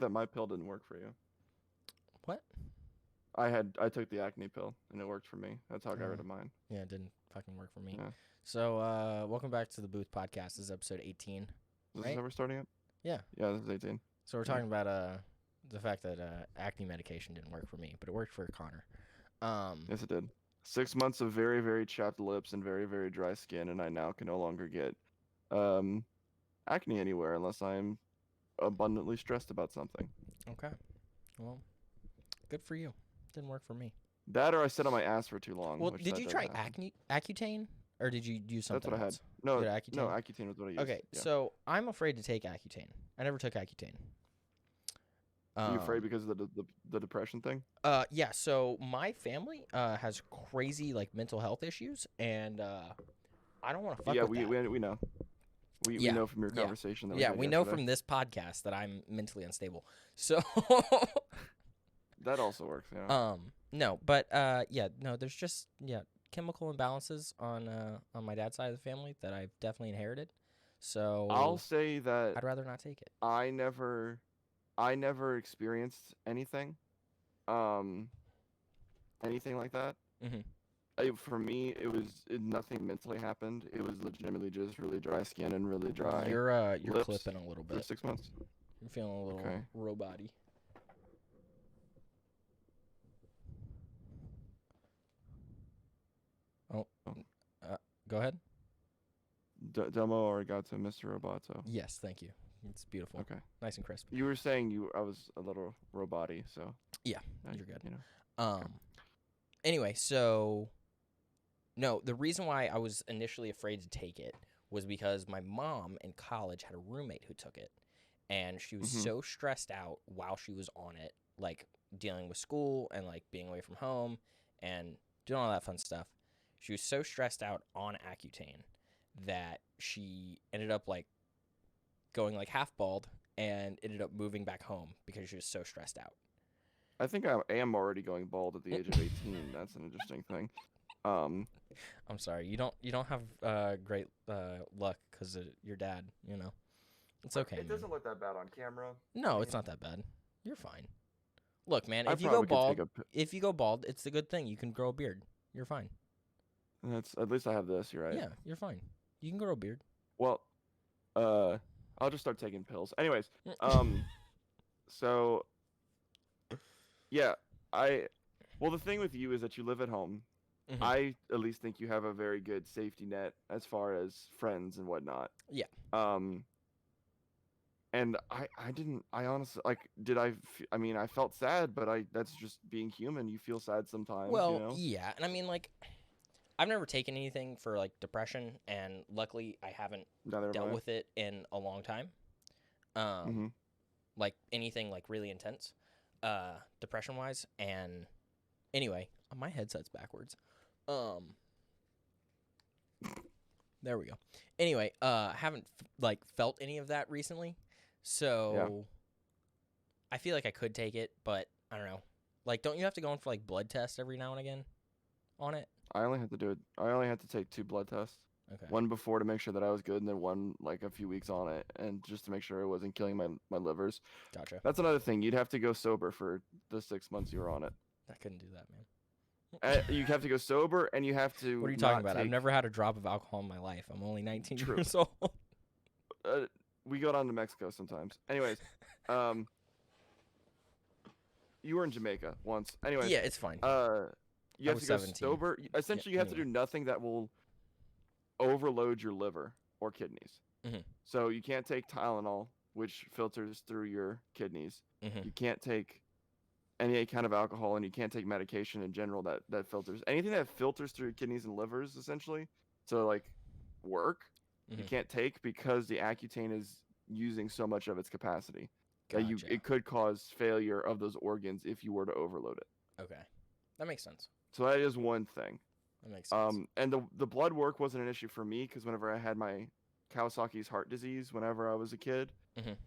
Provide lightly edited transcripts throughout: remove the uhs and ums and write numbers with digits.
that my pill didn't work for you. What? I took the acne pill and it worked for me. That's how I got rid of mine. Yeah, it didn't fucking work for me. Yeah. So, welcome back to the Booth Podcast. This is episode 18. Is Right? this how we're starting it? Yeah. Yeah, this is 18. So we're talking about the fact that acne medication didn't work for me, but it worked for Connor. Yes, it did. 6 months of very, very chapped lips and very, very dry skin, and I now can no longer get acne anywhere unless I'm abundantly stressed about something. Okay. Well, good for you. Didn't work for me. That or I sit on my ass for too long. Well, which did that you does try happen. Accutane, or did you use That's something what I had. else? No, You had Accutane? no, Accutane was what I used. Okay, Yeah. so I'm afraid to take Accutane. I never took Accutane. Are you afraid because of the depression thing? Yeah. So my family has crazy like mental health issues, and I don't want to fuck Yeah, with that. we know. We Yeah, know from your yeah. conversation that we Yeah, had we know yesterday. from this podcast that I'm mentally unstable. So That also works, yeah. no, but yeah, no, there's just chemical imbalances on my dad's side of the family that I've definitely inherited. So I'll say that I'd rather not take it. I never experienced anything anything like that. Mm-hmm. For me, nothing mentally happened. It was legitimately just really dry skin and really dry You're lips clipping a little for bit. 6 months. You're feeling a little Okay. robot-y. Oh, go ahead. Domo arigato, Mr. Roboto. Yes, thank you. It's beautiful. Okay. Nice and crisp. You were saying I was a little robot-y, so Yeah, you're good. You know. Okay. Anyway, so no, the reason why I was initially afraid to take it was because my mom in college had a roommate who took it, and she was so stressed out while she was on it, like dealing with school and like being away from home and doing all that fun stuff. She was so stressed out on Accutane that she ended up like going like half bald and ended up moving back home because she was so stressed out. I think I am already going bald at the age of 18. That's an interesting thing. I'm sorry, you don't have great luck because your dad. You know, it's okay. It doesn't look that bad on camera. No, it's not that bad. You're fine. Look, man, I if you go probably could bald, it's a good thing. You can grow a beard. You're fine. That's at least I have this. You're right. Yeah, you're fine. You can grow a beard. Well, I'll just start taking pills. Anyways, so yeah, well, the thing with you is that you live at home. Mhm. I at least think you have a very good safety net as far as friends and whatnot. Yeah. And I honestly, like, I mean, I felt sad, but that's just being human. You feel sad sometimes, Well, you know? yeah, and I mean, like, I've never taken anything for like depression, and luckily I haven't dealt with it in a long time. Like anything like really intense, depression wise. And anyway, my headset's backwards. There we go. Anyway, haven't like felt any of that recently, so I feel like I could take it, but I don't know. Like, don't you have to go in for like blood tests every now and again on it? I only had to take 2 blood tests. Okay. One before to make sure that I was good, and then one like a few weeks on it, and just to make sure it wasn't killing my livers. Gotcha. That's another thing. You'd have to go sober for the 6 months you were on it. I couldn't do that, man. You have to go sober, and you have to. What are you talking about? I've never had a drop of alcohol in my life. I'm only 19 years old. We go down to Mexico sometimes. Anyways, you were in Jamaica once. Anyways. Yeah, it's fine. You have to go sober. Essentially, you have to do nothing that will overload your liver or kidneys. So you can't take Tylenol, which filters through your kidneys. You can't take any kind of alcohol, and you can't take medication in general that filters. Anything that filters through your kidneys and livers, essentially, to like work, you can't take because the Accutane is using so much of its capacity. Gotcha. That it could cause failure of those organs if you were to overload it. Okay, that makes sense. So that is one thing. That makes sense. And the blood work wasn't an issue for me because whenever I had my Kawasaki's heart disease, whenever I was a kid,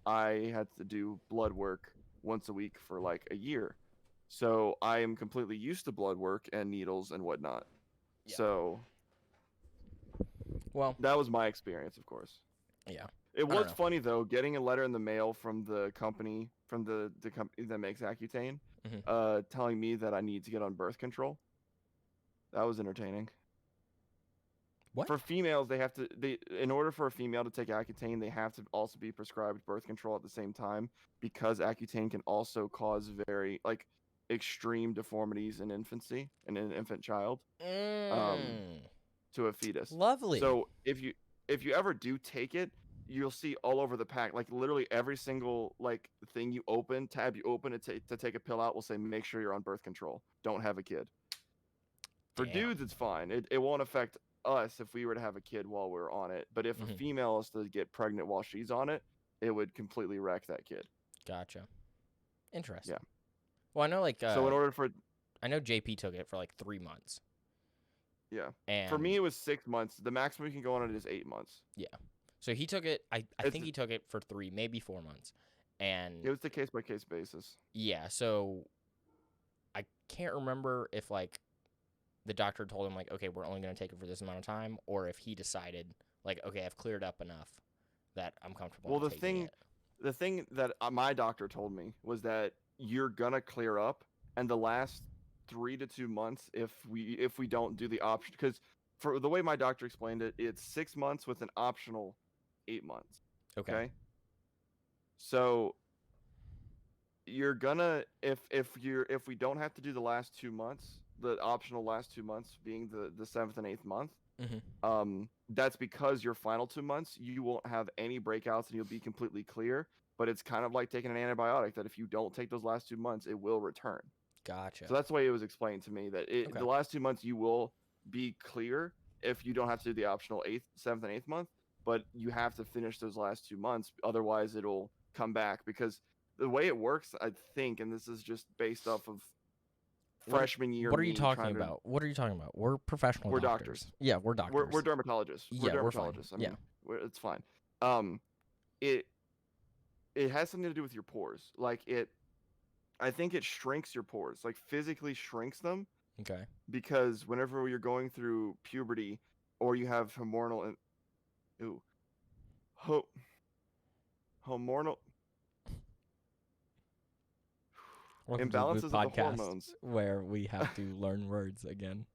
I had to do blood work once a week for like a year. So I am completely used to blood work and needles and whatnot. Yeah. So, well, that was my experience, of course. Yeah. It was funny though, getting a letter in the mail from the company that makes Accutane, telling me that I need to get on birth control. That was entertaining. What? For females, in order for a female to take Accutane, they have to also be prescribed birth control at the same time, because Accutane can also cause very extreme deformities in infancy, in an infant child, to a fetus. Lovely. So if you ever do take it, you'll see all over the pack, like literally every single tab you open to take a pill out will say, make sure you're on birth control. Don't have a kid. For dudes, it's fine. It won't affect us if we were to have a kid while we're on it. But if a female is to get pregnant while she's on it, it would completely wreck that kid. Gotcha. Interesting. Yeah. Well, I know so in order for, I know JP took it for 3 months. Yeah. And for me, it was 6 months. The maximum you can go on it is 8 months. Yeah. So he took it. I think he took it for 3, maybe 4 months. And it was the case by case basis. Yeah. So I can't remember if the doctor told him okay, we're only going to take it for this amount of time, or if he decided okay, I've cleared up enough that I'm comfortable. Well, the thing that my doctor told me was that you're gonna clear up, and the last 3 to 2 months, if we don't do the option, because for the way my doctor explained it, it's 6 months with an optional 8 months. Okay. So you're gonna if we don't have to do the last 2 months, the optional last 2 months being the 7th and 8th month, that's because your final 2 months you won't have any breakouts and you'll be completely clear. But it's kind of like taking an antibiotic, that if you don't take those last 2 months, it will return. Gotcha. So that's the way it was explained to me, that the last 2 months you will be clear if you don't have to do the optional 7th and 8th month, but you have to finish those last 2 months, otherwise it'll come back. Because the way it works, I think, and this is just based off of freshman year. What are you talking about? What are you talking about? We're professional. We're doctors. Yeah, we're doctors. We're dermatologists. Yeah, we're dermatologists. I mean, it's fine. It has something to do with your pores. I think it shrinks your pores, physically shrinks them. Okay. Because whenever you're going through puberty, or you have hormonal imbalances of the hormones, where we have to learn words again.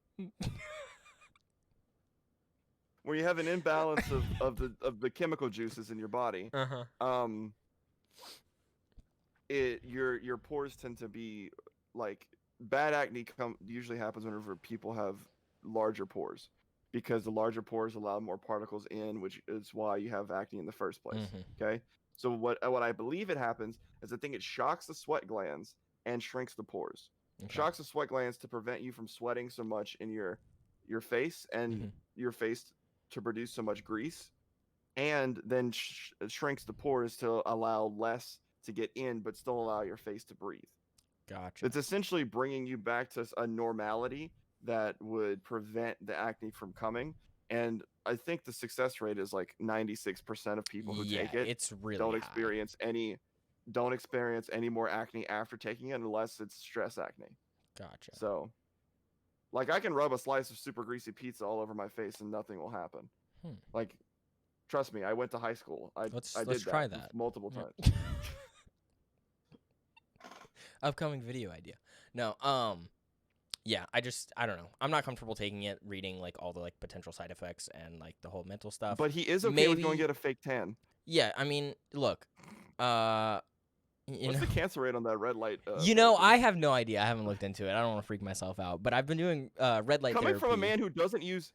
Where you have an imbalance of the chemical juices in your body. Your pores tend to be bad acne usually happens whenever people have larger pores, because the larger pores allow more particles in, which is why you have acne in the first place. Okay. So what I believe it happens is, I think it shocks the sweat glands and shrinks the pores. Shocks the sweat glands to prevent you from sweating so much in your face, and your face to produce so much grease, and then shrinks the pores to allow less to get in, but still allow your face to breathe. Gotcha. It's essentially bringing you back to a normality that would prevent the acne from coming. And I think the success rate is 96% of people who take it it's really don't high. experience any more acne after taking it, unless it's stress acne. Gotcha. So I can rub a slice of super greasy pizza all over my face and nothing will happen. Trust me, I went to high school. Let's did try that multiple times. Upcoming video idea. No, yeah, I don't know. I'm not comfortable taking it, reading all the potential side effects and the whole mental stuff. But he is okay with going to get a fake tan. Yeah, I mean, look, what's the cancer rate on that red light? I have no idea. I haven't looked into it. I don't want to freak myself out. But I've been doing red light therapy. Coming from a man who doesn't use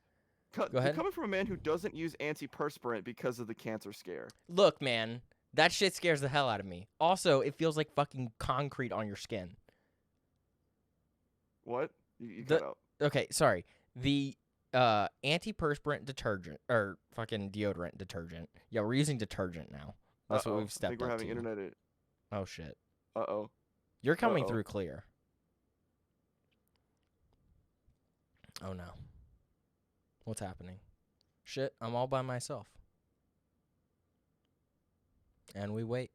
antiperspirant because of the cancer scare. Look, man, that shit scares the hell out of me. Also, it feels like fucking concrete on your skin. What? You cut out. Okay, sorry. The antiperspirant detergent, or fucking deodorant detergent. Yeah, we're using detergent now. That's what we've stepped up to. I think we're having internet. Oh, shit. Uh-oh. You're coming through clear. Oh, no. What's happening? Shit, I'm all by myself. And we wait.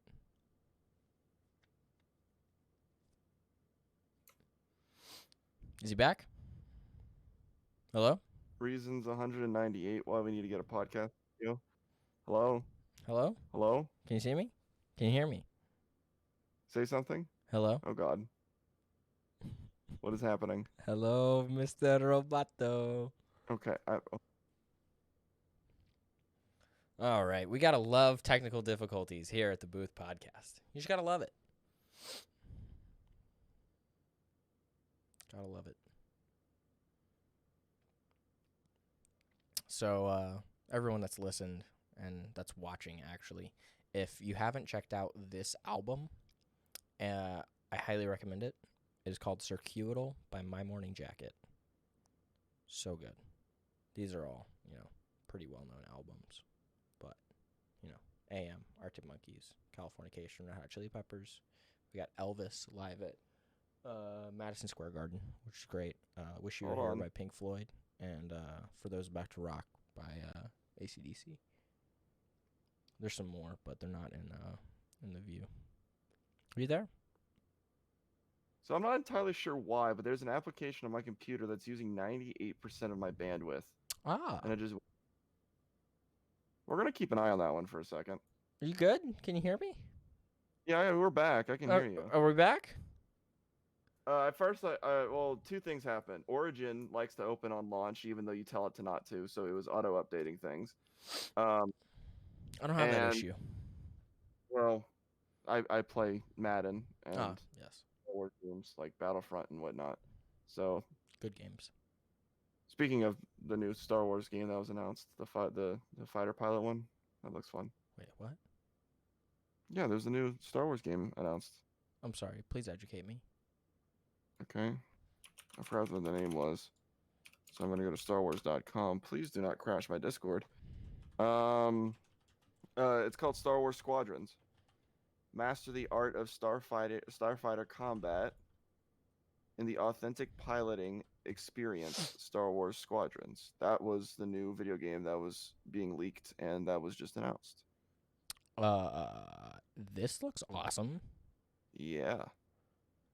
Is he back? Hello? Reasons 198 why we need to get a podcast. Hello? Hello? Hello? Can you see me? Can you hear me? Say something? Hello? Oh, God. What is happening? Hello, Mr. Roboto. Okay. All right. We got to love technical difficulties here at the Booth Podcast. You just got to love it. Gotta love it. So, everyone that's listened and that's watching, actually, if you haven't checked out this album, I highly recommend it. It is called Circuital by My Morning Jacket. So good. These are all, pretty well-known albums. But, AM, Arctic Monkeys, Californication, Red Hot Chili Peppers. We got Elvis live at Madison Square Garden, which is great. Wish You Were Here by Pink Floyd. And For Those Back to Rock by AC/DC. There's some more, but they're not in the view. Are you there? So I'm not entirely sure why, but there's an application on my computer that's using 98% of my bandwidth. And we're going to keep an eye on that one for a second. Are you good? Can you hear me? Yeah, we're back. I can hear you. Are we back? At first, well, two things happened. Origin likes to open on launch, even though you tell it to not to, so it was auto-updating things. I don't have that issue. Well, I play Madden and yes, war games like Battlefront and whatnot. So good games. Speaking of the new Star Wars game that was announced, the fighter pilot one, that looks fun. Wait, what? Yeah, there's a new Star Wars game announced. I'm sorry. Please educate me. Okay. I forgot what the name was. So I'm going to go to starwars.com. Please do not crash my Discord. It's called Star Wars Squadrons. Master the art of starfighter combat in the authentic piloting experience, Star Wars Squadrons. That was the new video game that was being leaked, and that was just announced. This looks awesome. Yeah.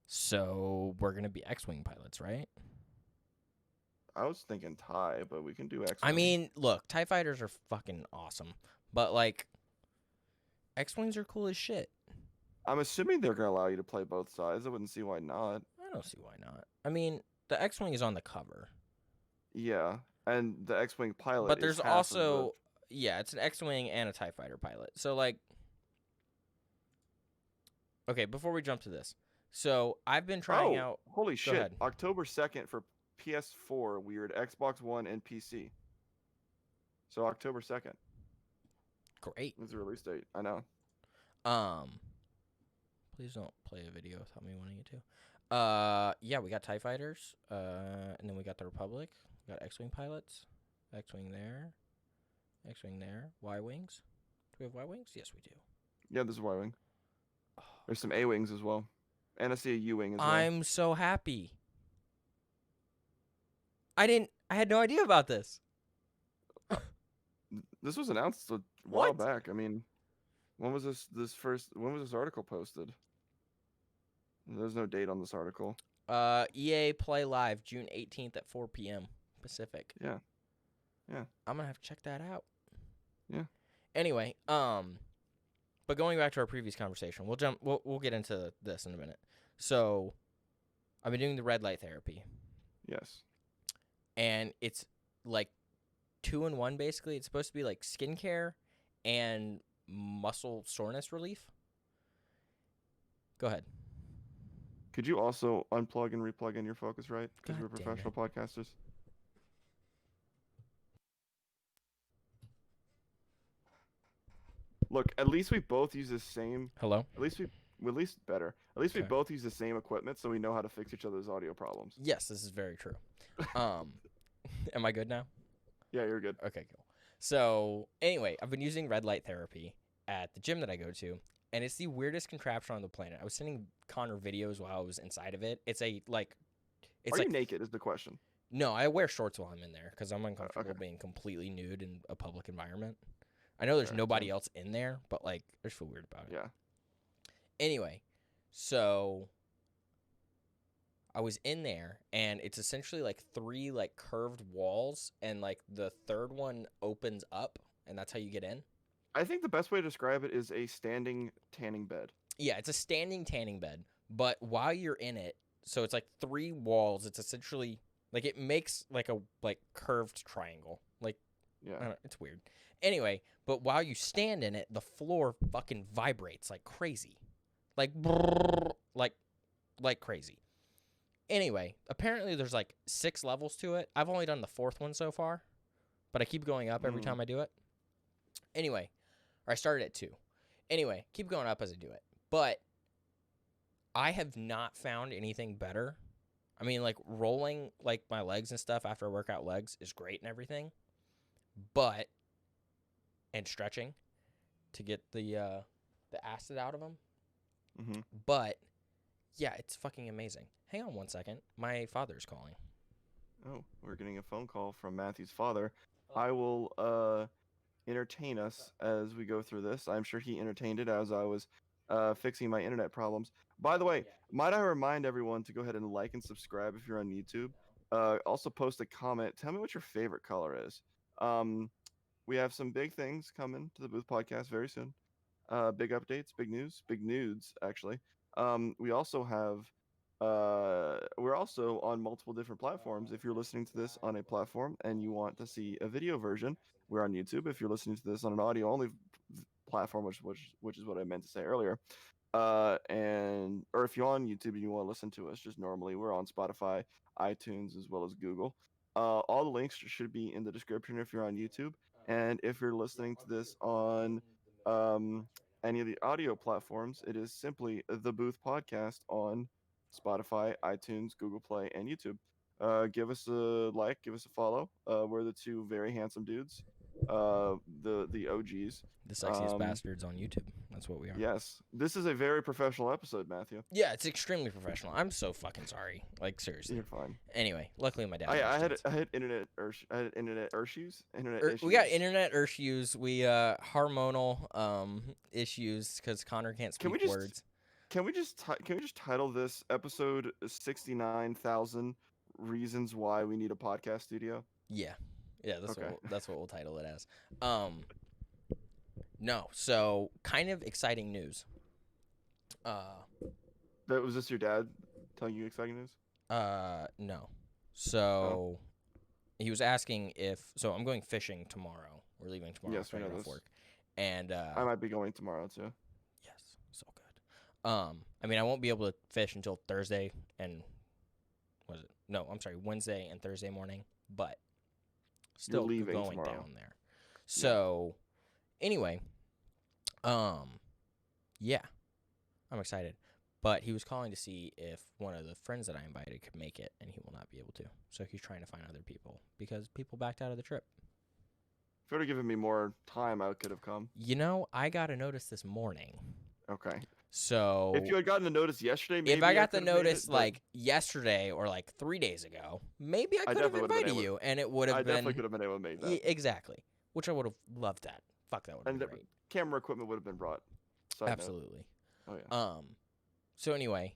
So we're gonna be X-wing pilots, right? I was thinking TIE, but we can do X-wing. I mean, look, TIE fighters are fucking awesome, but like, X-wings are cool as shit. I'm assuming they're gonna allow you to play both sides. I wouldn't see why not. I don't see why not. I mean, the X-wing is on the cover. Yeah, and the X-wing pilot. But there's also, it's an X-wing and a TIE fighter pilot. So like, okay, before we jump to this, so I've been trying out. Holy shit! Ahead. October 2nd for PS4, weird, Xbox One, and PC. So October 2nd. Great. That's the release date. I know. Please don't play a video without me wanting you to. Yeah, we got TIE fighters. And then we got the Republic. We got X-wing pilots. X-wing there. X-wing there. Y-wings. Do we have Y-wings? Yes, we do. Yeah, this is Y-wing. There's some A-wings as well. And I see a U-wing as well. I'm so happy. I had no idea about this. This was announced a while back. I mean, when was this article posted? There's no date on this article. EA Play Live, June 18th at 4 p.m. Pacific. Yeah. I'm gonna have to check that out. Yeah. Anyway, but going back to our previous conversation, we'll get into this in a minute. So, I've been doing the red light therapy. Yes. And it's like 2-in-1 basically. It's supposed to be like skincare and muscle soreness relief. Go ahead. Could you also unplug and replug in your Focusrite? Because we're professional podcasters. Look, at least we both use the same. Hello? At least better. At least we both use the same equipment, so we know how to fix each other's audio problems. Yes, this is very true. Am I good now? Yeah, you're good. Okay, cool. So, anyway, I've been using red light therapy at the gym that I go to, and it's the weirdest contraption on the planet. I was sending Connor videos while I was inside of it. Are you naked is the question. No, I wear shorts while I'm in there because I'm uncomfortable being completely nude in a public environment. I know there's nobody else in there, but like, I just feel weird about it. Yeah. Anyway, so I was in there, and it's essentially like 3 like curved walls, and like the third one opens up, and that's how you get in. I think the best way to describe it is a standing tanning bed. Yeah, it's a standing tanning bed, but while you're in it, so it's like 3 walls. It's essentially like it makes like a curved triangle. Like, yeah, it's weird. Anyway, but while you stand in it, the floor fucking vibrates like crazy, like brrr, like crazy. Anyway, apparently there's like 6 levels to it. I've only done the 4th one so far, but I keep going up every time I do it. Anyway, or I started at 2. Anyway, keep going up as I do it. But I have not found anything better. I mean, like rolling like my legs and stuff after I work out legs is great and everything, and stretching to get the acid out of them. Mm-hmm. But yeah, it's fucking amazing. Hang on one second. My father's calling. Oh, we're getting a phone call from Matthew's father. I will entertain us as we go through this. I'm sure he entertained it as I was fixing my internet problems. By the way, might I remind everyone to go ahead and like and subscribe if you're on YouTube. Also post a comment. Tell me what your favorite color is. We have some big things coming to the Booth Podcast very soon. Big updates, big news, big nudes, actually. We also have we're also on multiple different platforms. If you're listening to this on a platform and you want to see a video version, we're on YouTube. If you're listening to this on an audio only platform, which is what I meant to say earlier, or if you're on YouTube and you want to listen to us just normally, we're on Spotify, iTunes, as well as Google. All the links should be in the description if you're on YouTube, and if you're listening to this on any of the audio platforms, it is simply the Booth Podcast on Spotify, iTunes, Google Play, and YouTube. Give us a like, give us a follow. We're the 2 very handsome dudes, the OGs, the sexiest bastards on YouTube. That's what we are. Yes, this is a very professional episode, Matthew. Yeah, it's extremely professional. I'm so fucking sorry. Like, seriously. You're fine. Anyway, luckily my dad. I had internet issues. We got internet issues. We hormonal issues because Connor can't speak words. Can we just title this episode 69,000 Reasons Why We Need a Podcast Studio? Yeah, that's what we'll title it as. No, so kind of exciting news. Was this your dad telling you exciting news? No. So he was asking so I'm going fishing tomorrow. We're leaving tomorrow. Yes, we know this. Work. And I might be going tomorrow too. Yes, so good. I mean, I won't be able to fish until Thursday and Wednesday and Thursday morning, but still going tomorrow. Down there. So anyway, yeah, I'm excited. But he was calling to see if one of the friends that I invited could make it, and he will not be able to. So he's trying to find other people because people backed out of the trip. If you would have given me more time, I could have come. You know, I got a notice this morning. Okay. So if you had gotten the notice yesterday, maybe if I got the notice like yesterday or like 3 days ago, maybe I could have invited you, and it would have been. I definitely could have been able to make that. Exactly, which I would have loved that. Fuck, that would have been great. Camera equipment would have been brought. Absolutely. Oh yeah. So anyway,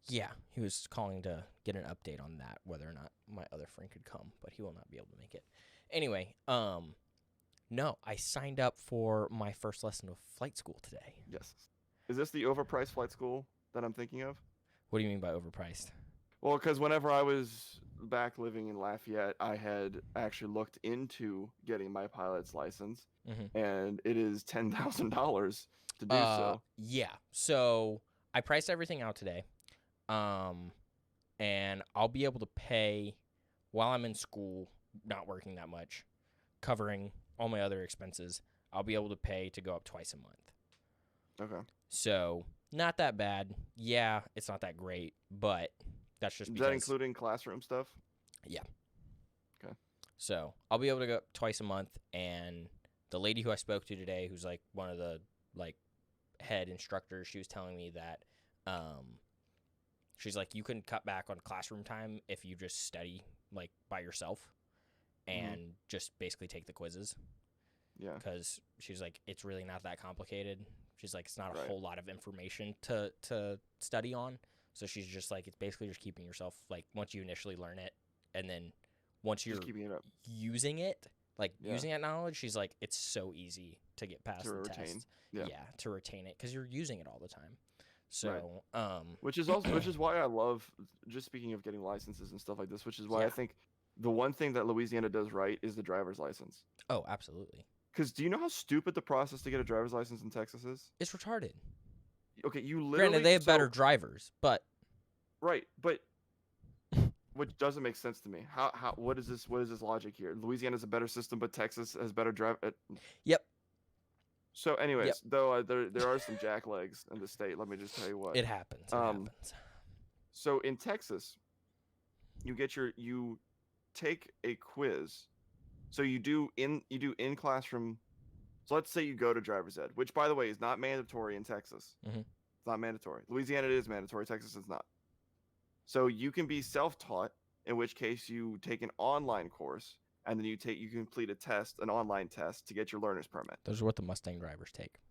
yeah, he was calling to get an update on that, whether or not my other friend could come, but he will not be able to make it. Anyway, no, I signed up for my first lesson of flight school today. Yes. Is this the overpriced flight school that I'm thinking of? What do you mean by overpriced? Well, because whenever I was back living in Lafayette, I had actually looked into getting my pilot's license, and it is $10,000 to do so. Yeah, so I priced everything out today, and I'll be able to pay while I'm in school, not working that much, covering all my other expenses. I'll be able to pay to go up twice a month. Okay. So, not that bad. Yeah, it's not that great, but that's just because... Is that including classroom stuff? Yeah. Okay. So, I'll be able to go up twice a month, and the lady who I spoke to today, who's like one of the like head instructors, she was telling me that she's like, you can cut back on classroom time if you just study like by yourself and just basically take the quizzes. Yeah. Because she's like, it's really not that complicated. She's like, it's not a whole lot of information to study on. So she's just like, it's basically just keeping yourself, like, once you initially learn it, and then once you're just keeping it up. using it, like using that knowledge, she's like, it's so easy to get past the test. Yeah, to retain it because you're using it all the time. So, which is why I love, just speaking of getting licenses and stuff like this, which is why I think the one thing that Louisiana does right is the driver's license. Oh, absolutely. Because do you know how stupid the process to get a driver's license in Texas is? It's retarded. Okay, you literally. Granted, they have better drivers, but. Right, but. Which doesn't make sense to me. What is this logic here? Louisiana's a better system, but Texas has better drive. Yep. So, anyways, though there are some jacklegs in the state. Let me just tell you what. It happens. It happens. So in Texas, you take a quiz. So you do in classroom. So let's say you go to driver's ed, which by the way is not mandatory in Texas. Mm-hmm. It's not mandatory. Louisiana it is mandatory. Texas is not. So you can be self-taught, in which case you take an online course, and then you complete an online test to get your learner's permit. Those are what the Mustang drivers take.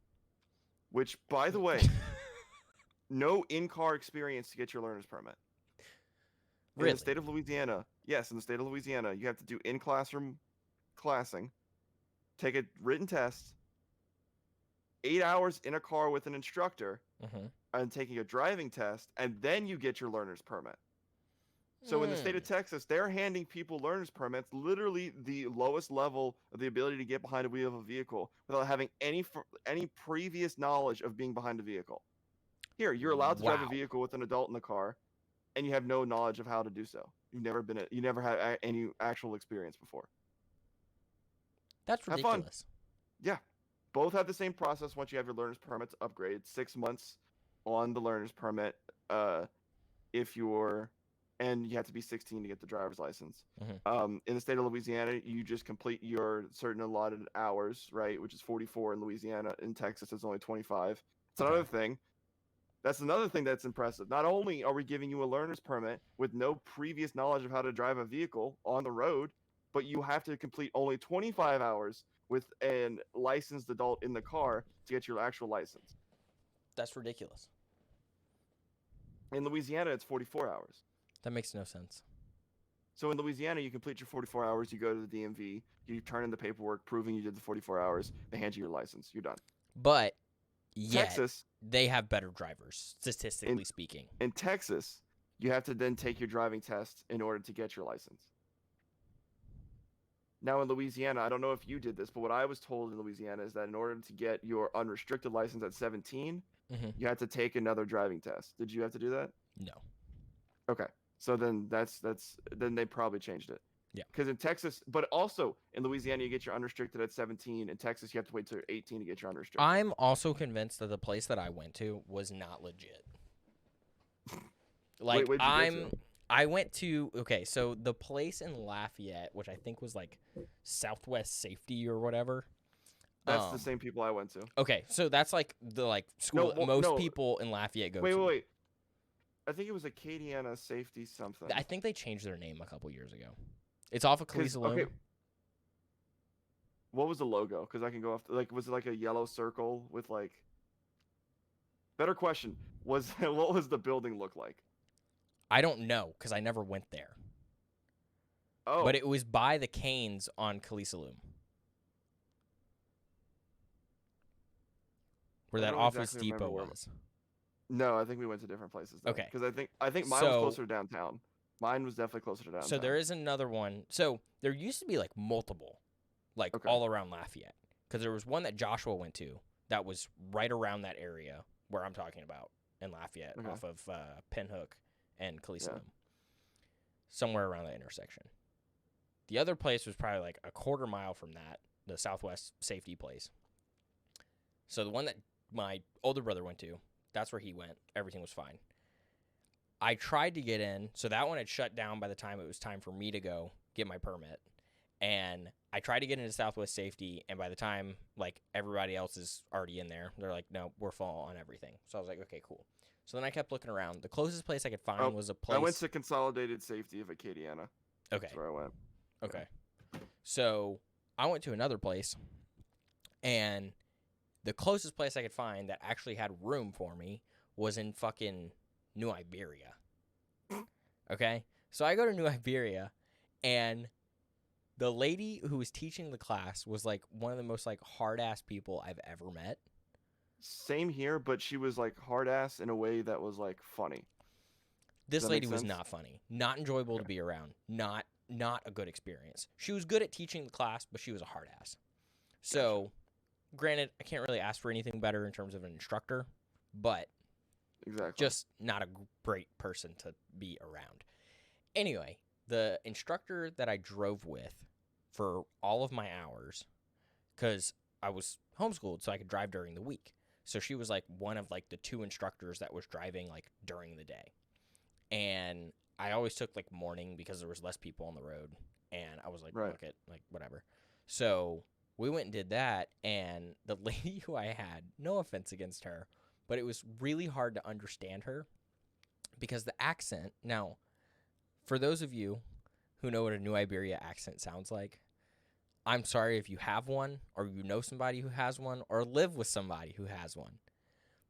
Which, by the way, no in-car experience to get your learner's permit. Really? In the state of Louisiana, yes, in the state of Louisiana, you have to do in-classroom classing, take a written test, 8 hours in a car with an instructor, and taking a driving test, and then you get your learner's permit. So in the state of Texas, they're handing people learner's permits, literally the lowest level of the ability to get behind a wheel of a vehicle without having any previous knowledge of being behind a vehicle. Here, you're allowed to drive a vehicle with an adult in the car, and you have no knowledge of how to do so. You never had any actual experience before. That's ridiculous. Have fun. Yeah. Both have the same process once you have your learner's permit to upgrade. 6 months on the learner's permit and you have to be 16 to get the driver's license. In the state of Louisiana, you just complete your certain allotted hours, right, which is 44 in Louisiana. In Texas, it's only 25. It's another thing. That's another thing that's impressive. Not only are we giving you a learner's permit with no previous knowledge of how to drive a vehicle on the road, but you have to complete only 25 hours with a licensed adult in the car to get your actual license. That's ridiculous. In Louisiana, it's 44 hours. That makes no sense. So in Louisiana, you complete your 44 hours, you go to the DMV, you turn in the paperwork proving you did the 44 hours, they hand you your license, you're done. But yet, Texas, they have better drivers, statistically speaking. In Texas, you have to then take your driving test in order to get your license. Now in Louisiana, I don't know if you did this, but what I was told in Louisiana is that in order to get your unrestricted license at 17, you had to take another driving test. Did you have to do that? No. Okay. So then then they probably changed it. Yeah. Because in Texas, but also in Louisiana, you get your unrestricted at 17. In Texas, you have to wait till 18 to get your unrestricted. I'm also convinced that the place that I went to was not legit. Like, I went to, okay, so the place in Lafayette, which I think was like Southwest Safety or whatever. That's the same people I went to. Okay, so that's like the school most people in Lafayette go to. Wait. I think it was Acadiana Safety something. I think they changed their name a couple years ago. It's off of Khaleesi Loom. Okay. What was the logo? Because I can go off. Was it like a yellow circle with like? Better question. What was the building look like? I don't know because I never went there. Oh. But it was by the Canes on Khaleesi Loom. Where that Office Depot was. No, I think we went to different places. Though. Okay. Because I think mine was closer to downtown. Mine was definitely closer to downtown. So there is another one. So there used to be like multiple, all around Lafayette. Because there was one that Joshua went to that was right around that area where I'm talking about in Lafayette, off of Pinhook and Khaleesi Loom. Somewhere around that intersection. The other place was probably like a quarter mile from that, the Southwest Safety place. So the one that my older brother went to, that's where he went. Everything was fine. I tried to get in, so that one had shut down by the time it was time for me to go get my permit. And I tried to get into Southwest Safety, and by the time, everybody else is already in there, they're like, no, we're full on everything. So I was like, okay, cool. So then I kept looking around. The closest place I could find was a place... I went to Consolidated Safety of Acadiana. Okay. That's where I went. Okay. So I went to another place, and the closest place I could find that actually had room for me was in fucking New Iberia. Okay? So I go to New Iberia, and The lady who was teaching the class was like one of the most like hard-ass people I've ever met. Same here, but she was like hard-ass in a way that was like funny. This lady was not funny, not enjoyable to be around, not a good experience. She was good at teaching the class, but she was a hard-ass. So, granted, I can't really ask for anything better in terms of an instructor, but just not a great person to be around. Anyway, the instructor that I drove with for all of my hours, because I was homeschooled, so I could drive during the week. So she was like one of like the 2 instructors that was driving like during the day. And I always took like morning because there was less people on the road. And I was like, fuck it, like whatever. So we went and did that. And the lady who I had, no offense against her, but it was really hard to understand her because the accent. Now, for those of you who know what a New Iberia accent sounds like, I'm sorry if you have one or you know somebody who has one or live with somebody who has one.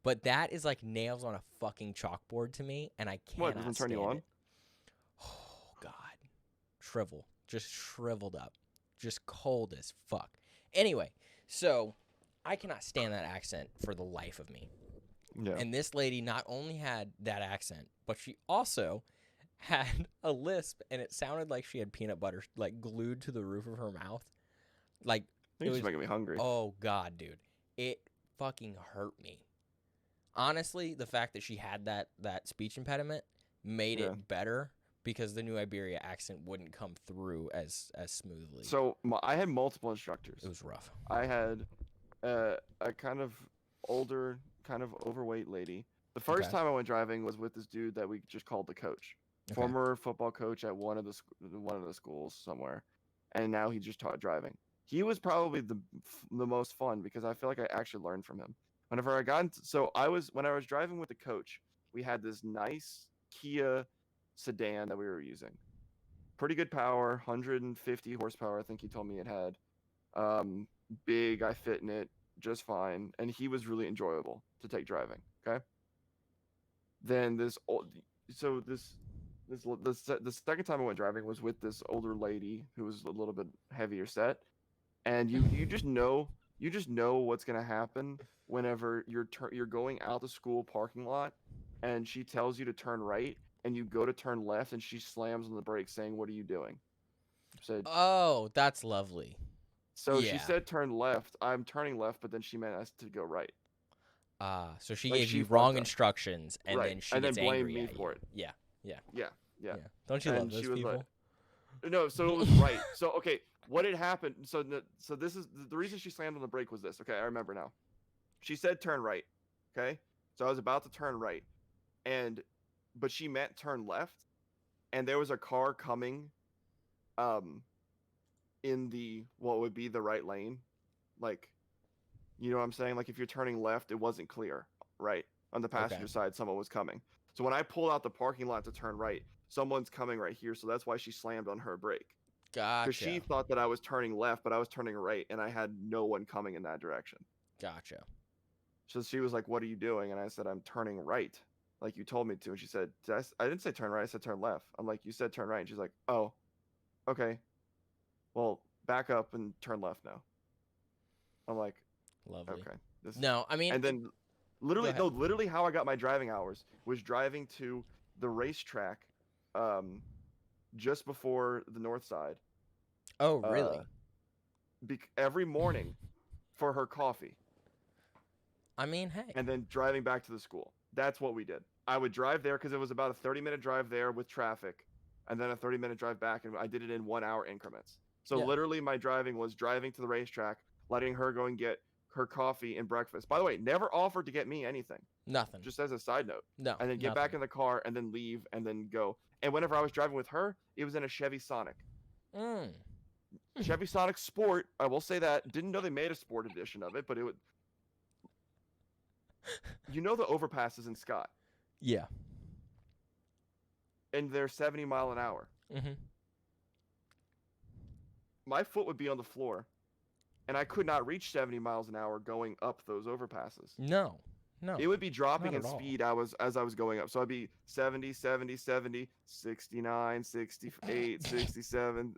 But that is like nails on a fucking chalkboard to me, and I cannot stand it. What, doesn't turn you on? Oh, God. Shrivel. Just shriveled up. Just cold as fuck. Anyway, so I cannot stand that accent for the life of me. Yeah. And this lady not only had that accent, but she also had a lisp, and it sounded like she had peanut butter like glued to the roof of her mouth. Like, it was making me hungry. Oh, God, dude. It fucking hurt me. Honestly, the fact that she had that speech impediment made it better because the New Iberia accent wouldn't come through as smoothly. So I had multiple instructors. It was rough. I had a kind of older, kind of overweight lady. The first time I went driving was with this dude that we just called the coach. Former football coach at one of the schools somewhere, and now he just taught driving. He was probably the most fun because I feel like I actually learned from him. Whenever I got when I was driving with the coach, we had this nice Kia sedan that we were using. Pretty good power, 150 horsepower. I think he told me it had. Big, I fit in it just fine, and he was really enjoyable to take driving. Okay. Then the second time I went driving was with this older lady who was a little bit heavier set, and you just know what's gonna happen whenever you're going out the school parking lot, and she tells you to turn right, and you go to turn left, and she slams on the brakes, saying, "What are you doing?" I said, "Oh, that's lovely." So she said turn left. I'm turning left, but then she meant us to go right. So she gave you wrong instructions, and then she gets blamed angry me at for you. it. Yeah. Don't you love those people? No, so it was right. So okay, what had happened? So this is the reason she slammed on the brake was this. Okay, I remember now. She said turn right. Okay, so I was about to turn right, but she meant turn left, and there was a car coming, in the what would be the right lane, like, you know what I'm saying? Like if you're turning left, it wasn't clear, right? On the passenger side, someone was coming. So when I pulled out the parking lot to turn right, someone's coming right here. So that's why she slammed on her brake. Gotcha. Because she thought that I was turning left, but I was turning right, and I had no one coming in that direction. Gotcha. So she was like, "What are you doing?" And I said, "I'm turning right, like you told me to." And she said, I didn't say turn right. I said turn left. I'm like, "You said turn right." And she's like, "Oh, okay. Well, back up and turn left now." I'm like, lovely. Okay. No, I mean, and then literally how I got my driving hours was driving to the racetrack, just before the north side. Oh, really? Every morning for her coffee. I mean, hey. And then driving back to the school. That's what we did. I would drive there because it was about a 30-minute drive there with traffic, and then a 30-minute drive back, and I did it in 1 hour increments. So literally my driving was driving to the racetrack, letting her go and get her coffee and breakfast. By the way, never offered to get me anything. Nothing. Just as a side note. No. And then get back in the car and then leave and then go. And whenever I was driving with her, it was in a Chevy Sonic. Chevy Sonic Sport. I will say that. Didn't know they made a sport edition of it, but it would. You know the overpasses in Scott. Yeah. And they're 70 mile an hour. Mm-hmm. My foot would be on the floor, and I could not reach 70 miles an hour going up those overpasses. No. It would be dropping in speed as I was going up. So I'd be 70, 70, 70, 69, 68, 67.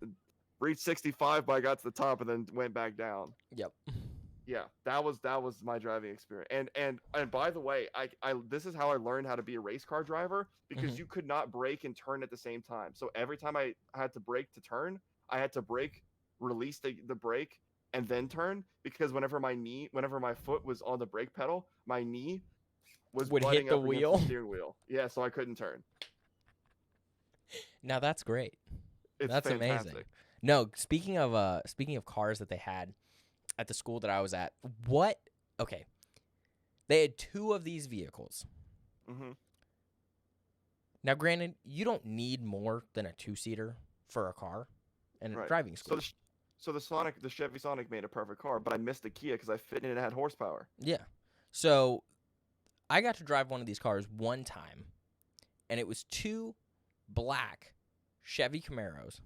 reached 65, but I got to the top and then went back down. Yep. Yeah, that was my driving experience. And by the way, I this is how I learned how to be a race car driver, because you could not brake and turn at the same time. So every time I had to brake to turn, I had to brake, release the brake, and then turn, because whenever my foot was on the brake pedal, my knee would hit the wheel. The steering wheel. Yeah, so I couldn't turn. Now that's great. That's fantastic. Amazing. No, speaking of cars that they had at the school that I was at, okay, they had 2 of these vehicles. Now, granted, you don't need more than a 2-seater for a car in a driving school. So the Chevy Sonic made a perfect car, but I missed the Kia because I fit in it, and it had horsepower. Yeah. So I got to drive one of these cars one time, and it was 2 black Chevy Camaros.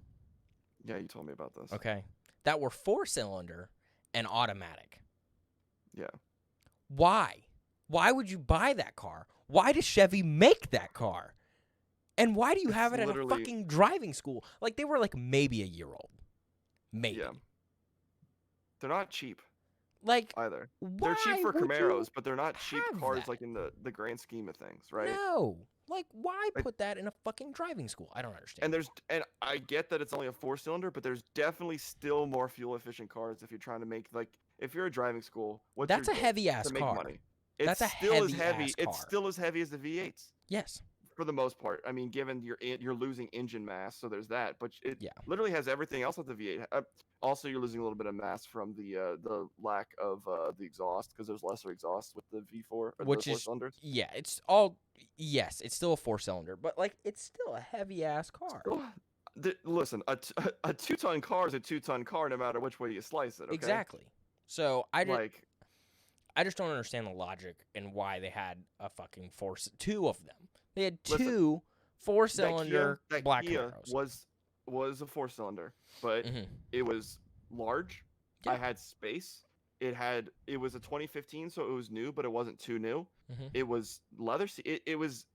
Yeah, you told me about this. Okay. That were 4-cylinder and automatic. Yeah. Why? Why would you buy that car? Why does Chevy make that car? And why do you have it at a fucking driving school? Like, they were like maybe a year old. Maybe. Yeah. They're not cheap. Like, either. They're cheap for Camaros, but they're not cheap cars like in the grand scheme of things, right? No. Like, why put that in a fucking driving school? I don't understand. And I get that it's only a 4-cylinder, but there's definitely still more fuel efficient cars if you're trying to make, like, if you're a driving school. That's a heavy ass car. Money. That's a heavy ass car. It's still as heavy as the V8s. Yes. For the most part. I mean, given you're losing engine mass, so there's that. But it literally has everything else with the V8. Also, you're losing a little bit of mass from the lack of the exhaust, because there's lesser exhaust with the V4, which is 4-cylinders. Yeah, it's all it's still a 4-cylinder, but like it's still a heavy ass car. Listen, a 2-ton car is a 2-ton car, no matter which way you slice it. Okay? Exactly. So I just don't understand the logic and why they had a fucking 2 of them. They had 2 4-cylinder black Camaros. Was a 4-cylinder, but it was large. Yeah. I had space. It was a 2015, so it was new, but it wasn't too new. It was leather. It was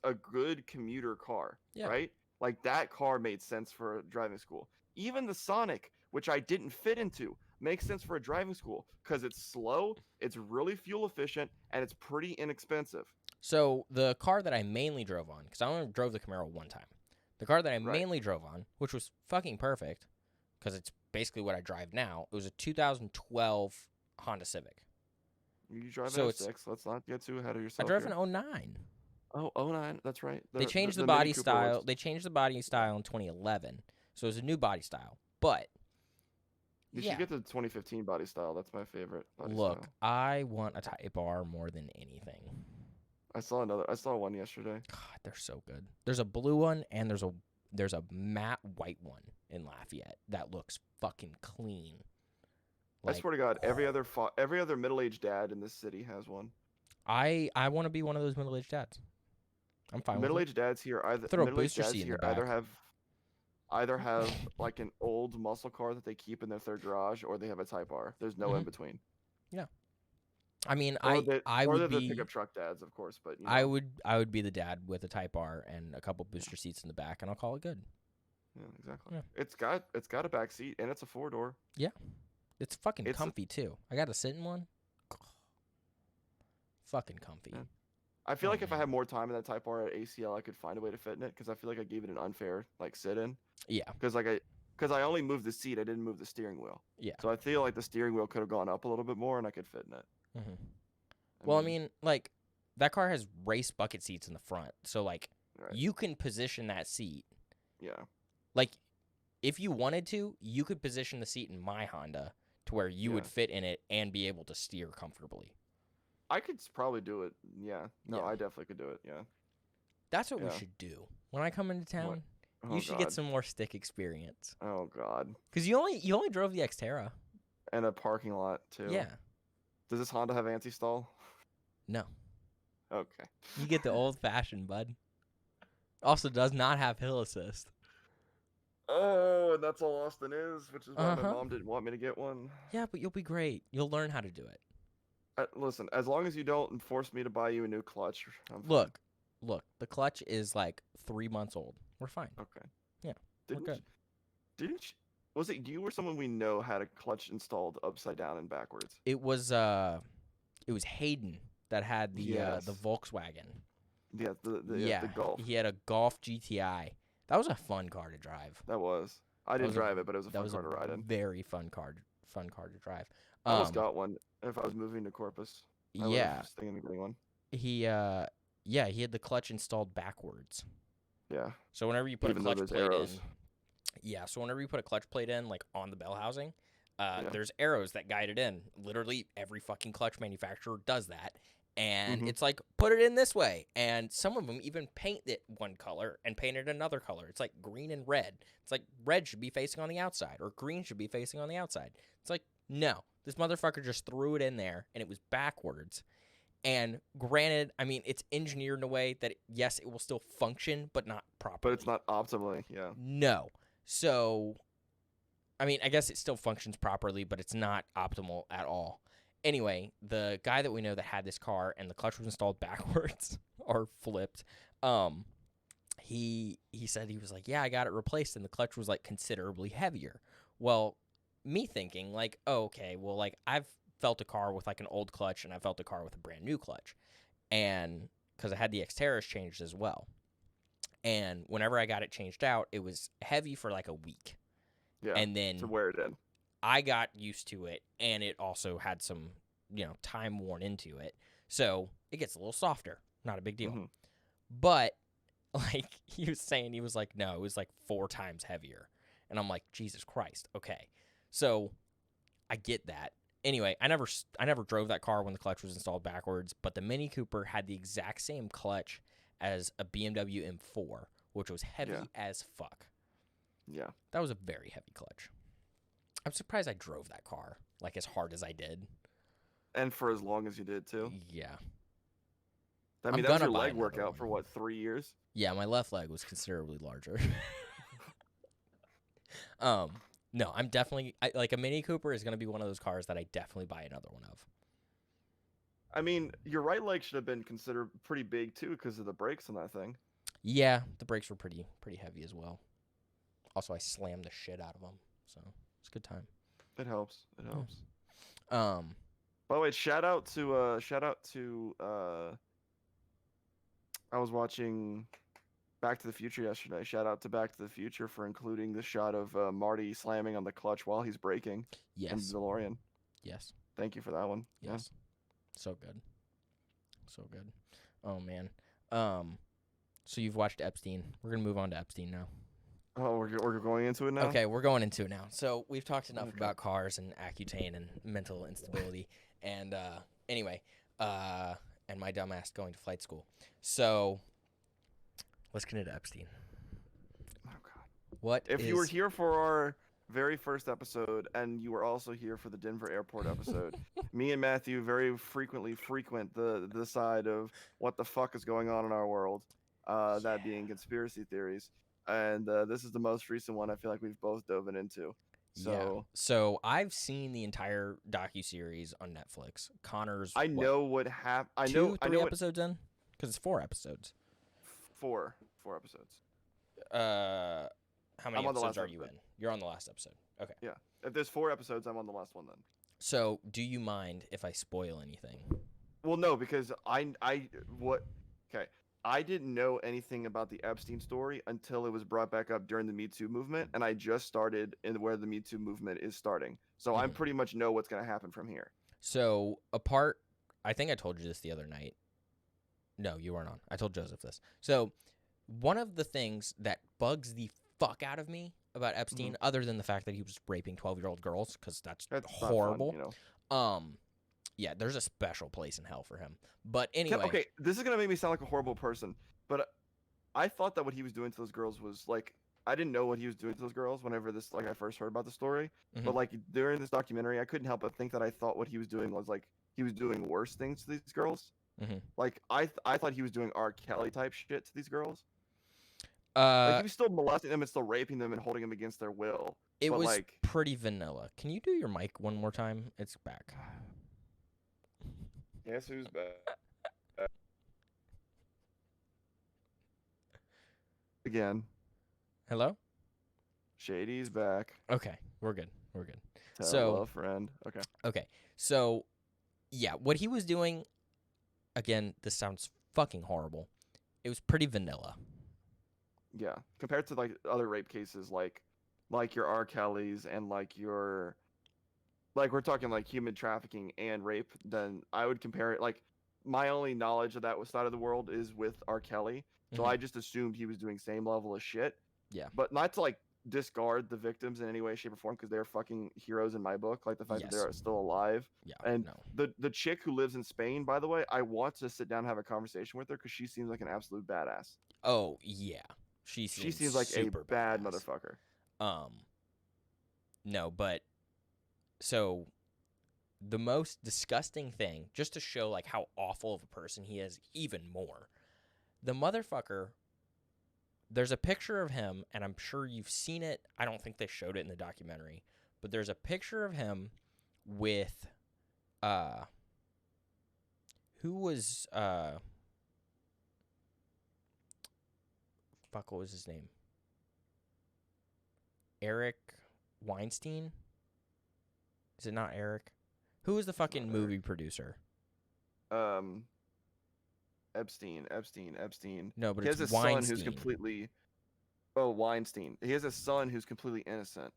a good commuter car, right? Like, that car made sense for a driving school. Even the Sonic, which I didn't fit into, makes sense for a driving school because it's slow, it's really fuel efficient, and it's pretty inexpensive. So the car that I mainly drove on, because I only drove the Camaro one time, the car that I mainly drove on, which was fucking perfect, because it's basically what I drive now, it was a 2012 Honda Civic. You drive an 06. Let's not get too ahead of yourself. I drove an 09. Oh, 09. That's right. They changed the body style. They changed the body style in 2011, so it was a new body style. But you should get the 2015 body style. That's my favorite body Look, style. I want a Type R more than anything. I saw one yesterday. God, they're so good. There's a blue one and there's a matte white one in Lafayette that looks fucking clean. Like, I swear to God, every other middle-aged dad in this city has one. I want to be one of those middle-aged dads. I'm fine. Middle-aged dads here either have like an old muscle car that they keep in their third garage, or they have a Type R. There's no in between. Yeah. I mean, I would be the pickup truck dads, of course, but I would be the dad with a Type R and a couple booster seats in the back, and I'll call it good. Yeah, exactly. Yeah. It's got a back seat, and it's a 4-door. Yeah, it's fucking comfy too. I got to sit in one. Fucking comfy. Yeah. I feel like if I had more time in that Type R at ACL, I could find a way to fit in it, because I feel like I gave it an unfair sit in. Yeah. Because I only moved the seat, I didn't move the steering wheel. Yeah. So I feel like the steering wheel could have gone up a little bit more, and I could fit in it. I mean, like, that car has race bucket seats in the front, so like you can position that seat. Yeah. Like, if you wanted to, you could position the seat in my Honda to where you would fit in it and be able to steer comfortably. I could probably do it. Yeah. No, I definitely could do it. Yeah. That's what we should do. When I come into town, you should get some more stick experience. Oh God. Because you only drove the Xterra. And a parking lot too. Yeah. Does this Honda have anti-stall? No. Okay. You get the old-fashioned, bud. Also does not have hill assist. Oh, and that's all Austin is, which is why my mom didn't want me to get one. Yeah, but you'll be great. You'll learn how to do it. Listen, as long as you don't force me to buy you a new clutch. Look, the clutch is like 3 months old. We're fine. Okay. Yeah, we're good. Was it you or someone we know had a clutch installed upside down and backwards? It was Hayden that had the Volkswagen. Yeah, the Golf. He had a Golf GTI. That was a fun car to drive. That was. I didn't drive it, but it was a fun car to ride in. Very fun car to drive. I almost got one if I was moving to Corpus. I was thinking of getting one. He had the clutch installed backwards. Yeah. So whenever you put a clutch plate in, so whenever you put a clutch plate in, like on the bell housing, there's arrows that guide it in. Literally every fucking clutch manufacturer does that. And it's like, put it in this way. And some of them even paint it one color and paint it another color. It's like green and red. It's like red should be facing on the outside or green should be facing on the outside. It's like, no. This motherfucker just threw it in there and it was backwards. And granted, I mean, it's engineered in a way that, yes, it will still function, but not properly. But it's not optimally, yeah. No. So, I mean, I guess it still functions properly, but it's not optimal at all. Anyway, the guy that we know that had this car and the clutch was installed backwards or flipped, he said, he was like, yeah, I got it replaced, and the clutch was, like, considerably heavier. Well, me thinking, like, oh, okay, well, like, I've felt a car with, like, an old clutch, and I felt a car with a brand new clutch, and because I had the Xterras changed as well. And whenever I got it changed out, it was heavy for, like, a week. Yeah, and then to wear it in. I got used to it, and it also had some, time worn into it. So it gets a little softer. Not a big deal. But, like, he was saying, he was like, no, it was like 4 times heavier. And I'm like, Jesus Christ. Okay. So I get that. Anyway, I never drove that car when the clutch was installed backwards, but the Mini Cooper had the exact same clutch as a BMW M4, which was heavy as fuck. Yeah. That was a very heavy clutch. I'm surprised I drove that car, like, as hard as I did. And for as long as you did, too. Yeah. I mean, that was your leg workout for, what, 3 years? Yeah, my left leg was considerably larger. No, I'm definitely... a Mini Cooper is going to be one of those cars that I definitely buy another one of. I mean, your right leg should have been considered pretty big, too, because of the brakes on that thing. Yeah, the brakes were pretty heavy as well. Also, I slammed the shit out of them, so... It's a good time. It helps. It helps. By the way, shout out to I was watching Back to the Future yesterday. Shout out to Back to the Future for including the shot of Marty slamming on the clutch while he's braking. Yes. In the DeLorean. Yes. Thank you for that one. Yes. Yeah. So good. So good. Oh man. So you've watched Epstein. We're gonna move on to Epstein now. Oh, we're going into it now? Okay, we're going into it now. So we've talked enough about cars and Accutane and mental instability. And anyway, and my dumb ass going to flight school. So let's get into Epstein. Oh, God. If you were here for our very first episode and you were also here for the Denver airport episode, me and Matthew very frequently frequent the side of what the fuck is going on in our world, that being conspiracy theories. And this is the most recent one I feel like we've both dove into. So I've seen the entire docuseries on Netflix. Connor's. I know what happened. I know 3 episodes in, because it's 4 episodes. 4 episodes. How many episodes are you in? You're on the last episode. Okay. Yeah. If there's 4 episodes, I'm on the last one then. So, do you mind if I spoil anything? Well, no, because I didn't know anything about the Epstein story until it was brought back up during the Me Too movement, and I just started in where the Me Too movement is starting. So I pretty much know what's going to happen from here. So I think I told you this the other night. No, you weren't on. I told Joseph this. So one of the things that bugs the fuck out of me about Epstein, other than the fact that he was raping 12-year-old girls, because that's horrible. Fun, Yeah, there's a special place in hell for him. But anyway. Okay, this is going to make me sound like a horrible person, but I thought that what he was doing to those girls was, like, I didn't know what he was doing to those girls whenever I first heard about the story. But, like, during this documentary, I couldn't help but think that I thought what he was doing was, like, he was doing worse things to these girls. Like, I thought he was doing R. Kelly type shit to these girls. Like, he was still molesting them and still raping them and holding them against their will. It was like, pretty vanilla. Can you do your mic one more time? It's back. Guess who's back? Again. Hello? Shady's back. Okay, we're good. Tell a friend. Okay. So, yeah, what he was doing, again, this sounds fucking horrible. It was pretty vanilla. Yeah, compared to like other rape cases, like your R. Kelly's and like your, like we're talking like human trafficking and rape. Then I would compare it. Like my only knowledge of that side of the world is with R. Kelly, so I just assumed he was doing same level of shit. Yeah. But not to like discard the victims in any way, shape, or form, because they're fucking heroes in my book. Like the fact that they're still alive. Yeah. And the chick who lives in Spain, by the way, I want to sit down and have a conversation with her because she seems like an absolute badass. Oh yeah, she seems like a bad motherfucker. No, but so the most disgusting thing, just to show like how awful of a person he is, even more, the motherfucker. There's a picture of him, and I'm sure you've seen it. I don't think they showed it in the documentary, but there's a picture of him with, who was, fuck, what was his name? Eric Weinstein? Is it not Eric? Who was the fucking movie producer? Epstein. No, but he it's has a Weinstein. son who's completely. Oh, Weinstein. He has a son who's completely innocent.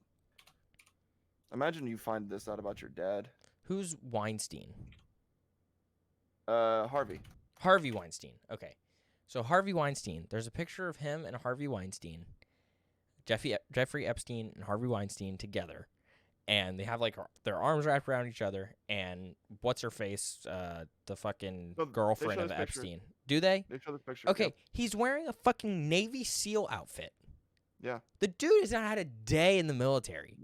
Imagine you find this out about your dad. Who's Weinstein? Harvey. Harvey Weinstein. Okay. So Harvey Weinstein, there's a picture of him and Harvey Weinstein, Jeffrey Epstein and Harvey Weinstein together, and they have like their arms wrapped around each other. And what's her face, the fucking girlfriend of Epstein? Picture. Do they? They show this picture. Okay, yep. He's wearing a fucking Navy SEAL outfit. Yeah. The dude has not had a day in the military.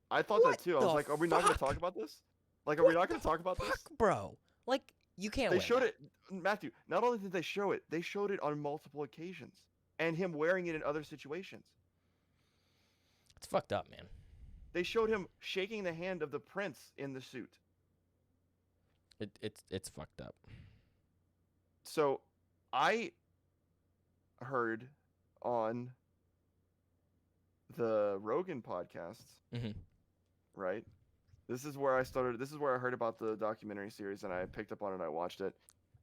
I thought that too. I was like, are we not going to talk about this? Like, are we not going to talk about this? Bro, like, you can't They showed it, Matthew, not only did they show it on multiple occasions. And him wearing it in other situations. It's fucked up, man. They showed him shaking the hand of the prince in the suit. It's fucked up. So, I heard on the Rogan podcast, right? This is where I started. This is where I heard about the documentary series, and I picked up on it and I watched it.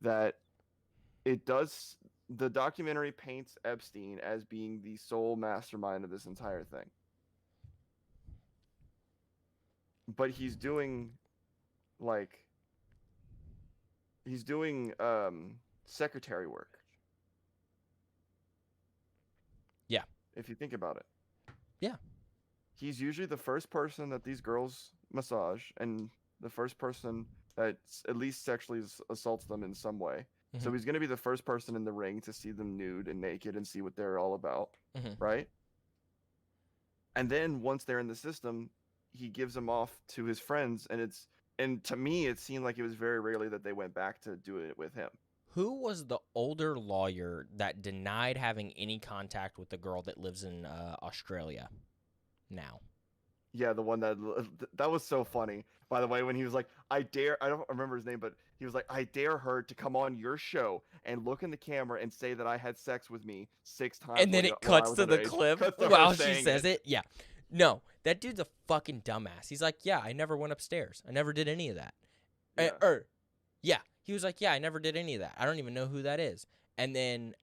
That it does. The documentary paints Epstein as being the sole mastermind of this entire thing. But he's doing, secretary work. Yeah. If you think about it. Yeah. He's usually the first person that these girls massage, and the first person that at least sexually assaults them in some way. So he's going to be the first person in the ring to see them nude and naked and see what they're all about, right? And then once they're in the system, he gives them off to his friends, and to me, it seemed like it was very rarely that they went back to do it with him. Who was the older lawyer that denied having any contact with the girl that lives in Australia now? Yeah, the one that was so funny. By the way, when he was like, I don't remember his name, but he was like, I dare her to come on your show and look in the camera and say that I had sex with me 6 times. And then it cuts to the clip while she says it. Yeah. No, that dude's a fucking dumbass. He's like, yeah, I never went upstairs. I never did any of that. Yeah. He was like, yeah, I never did any of that. I don't even know who that is. And then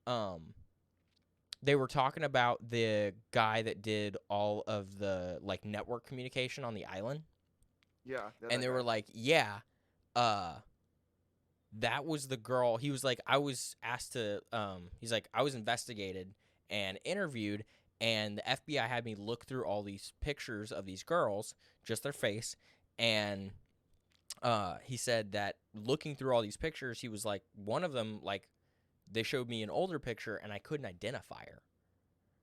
they were talking about the guy that did all of the like network communication on the island. Yeah. And they were like, yeah, that was the girl. He was like, I was asked to, he's like, I was investigated and interviewed, and the FBI had me look through all these pictures of these girls, just their face, and he said that looking through all these pictures, he was like, one of them, like, they showed me an older picture, and I couldn't identify her.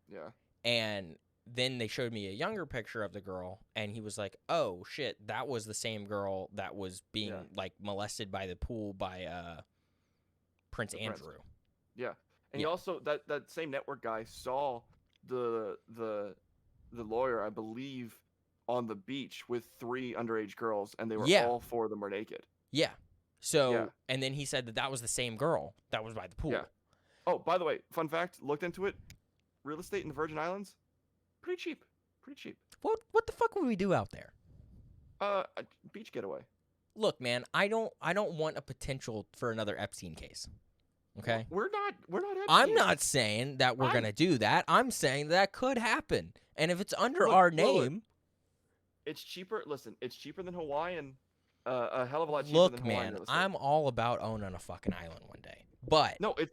Yeah. And then they showed me a younger picture of the girl, and he was like, oh, shit, that was the same girl that was being, like, molested by the pool by Prince Andrew. Yeah. And he also, that same network guy saw the lawyer, I believe, on the beach with 3 underage girls, and they were all 4 of them were naked. Yeah. So, and then he said that was the same girl that was by the pool. Yeah. Oh, by the way, fun fact, looked into it. Real estate in the Virgin Islands, pretty cheap. pretty cheap. What the fuck would we do out there? A beach getaway. Look, man, I don't want a potential for another Epstein case. Okay? We're not Epstein. I'm not saying that we're going to do that. I'm saying that could happen. And if it's under our name, it's cheaper. Listen, it's cheaper than Hawaii and a hell of a lot cheaper look, than Hawaii. man, I'm all about owning a fucking island one day. But no, it's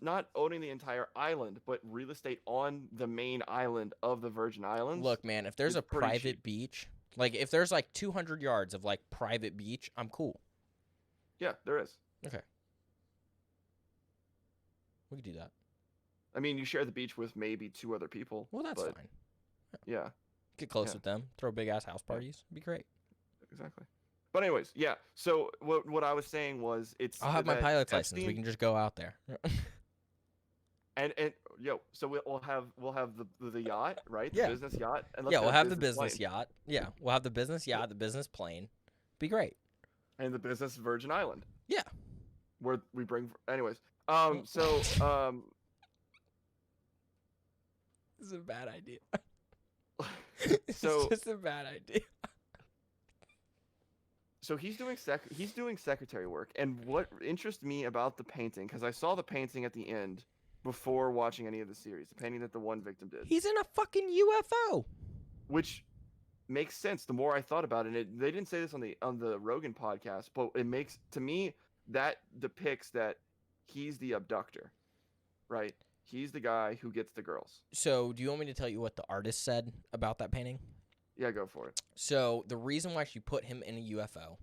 not owning the entire island, but real estate on the main island of the Virgin Islands. Look, man, if there's a private beach, like if there's like 200 yards of like private beach, I'm cool. Yeah, there is. Okay. We could do that. I mean, you share the beach with maybe 2 other people. Well, that's fine. Yeah. Get close with them. Throw big ass house parties. It'd be great. Exactly. But anyways, yeah. So what I was saying was I'll have my pilot's license. We can just go out there. So we'll have the yacht, right? Yeah. The business yacht. And we'll have the business yacht. Yeah, we'll have the business yacht, the business plane. Be great. And the business Virgin Island. Yeah. Where we bring. Anyways. This is a bad idea. It's just a bad idea. So he's doing secretary work, and what interests me about the painting, because I saw the painting at the end before watching any of the series, the painting that the one victim did. He's in a fucking UFO. Which makes sense the more I thought about it. They didn't say this on the Rogan podcast, but it makes, to me, that depicts that he's the abductor, right? He's the guy who gets the girls. So do you want me to tell you what the artist said about that painting? Yeah, go for it. So the reason why she put him in a UFO,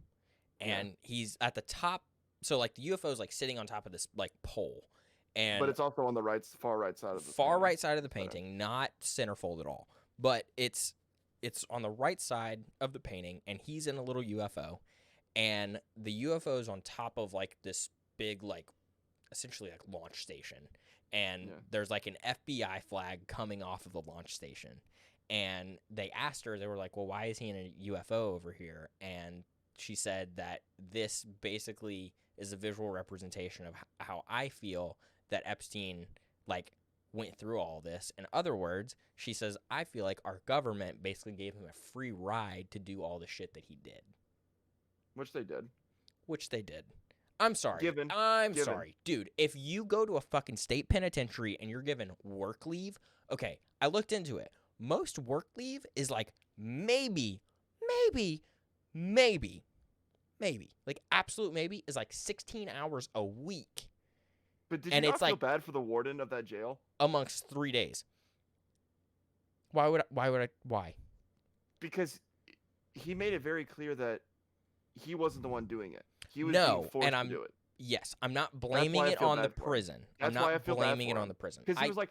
and he's at the top, so like the UFO is like sitting on top of this like pole, but it's also on the far right side of the right side of the painting, not centerfold at all. But it's on the right side of the painting, and he's in a little UFO, and the UFO is on top of like this big like essentially like launch station, and there's like an FBI flag coming off of the launch station. And they asked her, they were like, well, why is he in a UFO over here? And she said that this basically is a visual representation of how I feel that Epstein, like, went through all this. In other words, she says, I feel like our government basically gave him a free ride to do all the shit that he did. Which they did. I'm sorry. I'm sorry. Dude, if you go to a fucking state penitentiary and you're given work leave, okay, I looked into it. Most work leave is like maybe, like absolute maybe is like 16 hours a week. But did you not feel bad for the warden of that jail? Amongst 3 days. Why? Because he made it very clear that he wasn't the one doing it. He was being forced to do it. Yes, I'm not blaming it on the prison. I'm not blaming it on the prison. Because he was like,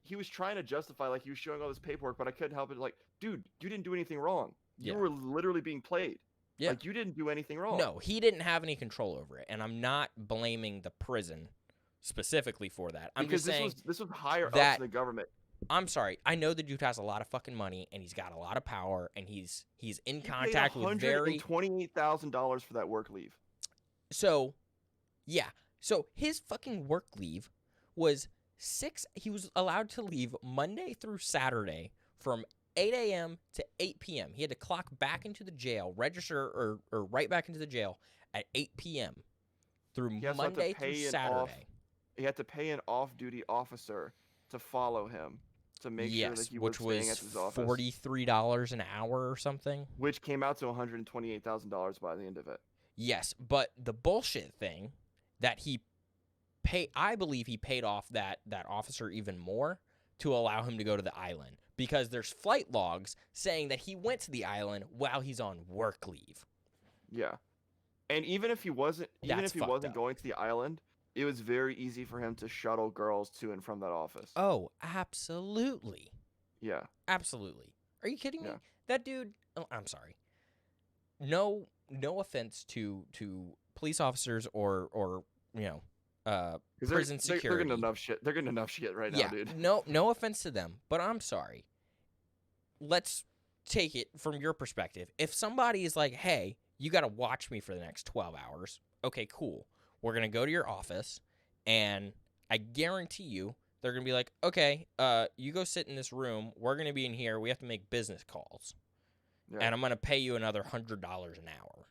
he was trying to justify, like, he was showing all this paperwork, but I couldn't help it. Like, dude, you didn't do anything wrong. You were literally being played. Yeah. Like, you didn't do anything wrong. No, he didn't have any control over it, and I'm not blaming the prison specifically for that. I'm just saying this was higher up in the government. I'm sorry. I know the dude has a lot of fucking money, and he's got a lot of power, and he's in contact with very $128,000 for that work leave. So, yeah. So his fucking work leave was he was allowed to leave Monday through Saturday from 8 a.m. to 8 p.m. He had to clock back into the jail, register or right back into the jail at 8 p.m. through Monday through Saturday. He had to pay an off-duty officer to follow him to make sure that he was staying at his office. $43 an hour or something. Which came out to $128,000 by the end of it. Yes, but the bullshit thing that I believe he paid off that officer even more to allow him to go to the island, because there's flight logs saying that he went to the island while he's on work leave. Yeah. And even if he wasn't going to the island, it was very easy for him to shuttle girls to and from that office. Oh, absolutely. Yeah. Absolutely. Are you kidding me? That dude, I'm sorry. No offense to police officers or prison security. They're getting enough shit. They're getting enough shit right now, dude. No offense to them, but I'm sorry. Let's take it from your perspective. If somebody is like, hey, you got to watch me for the next 12 hours. Okay, cool. We're going to go to your office, and I guarantee you They're going to be like, okay, you go sit in this room. We're going to be in here. We have to make business calls. Yeah. And I'm going to pay you another $100 an hour.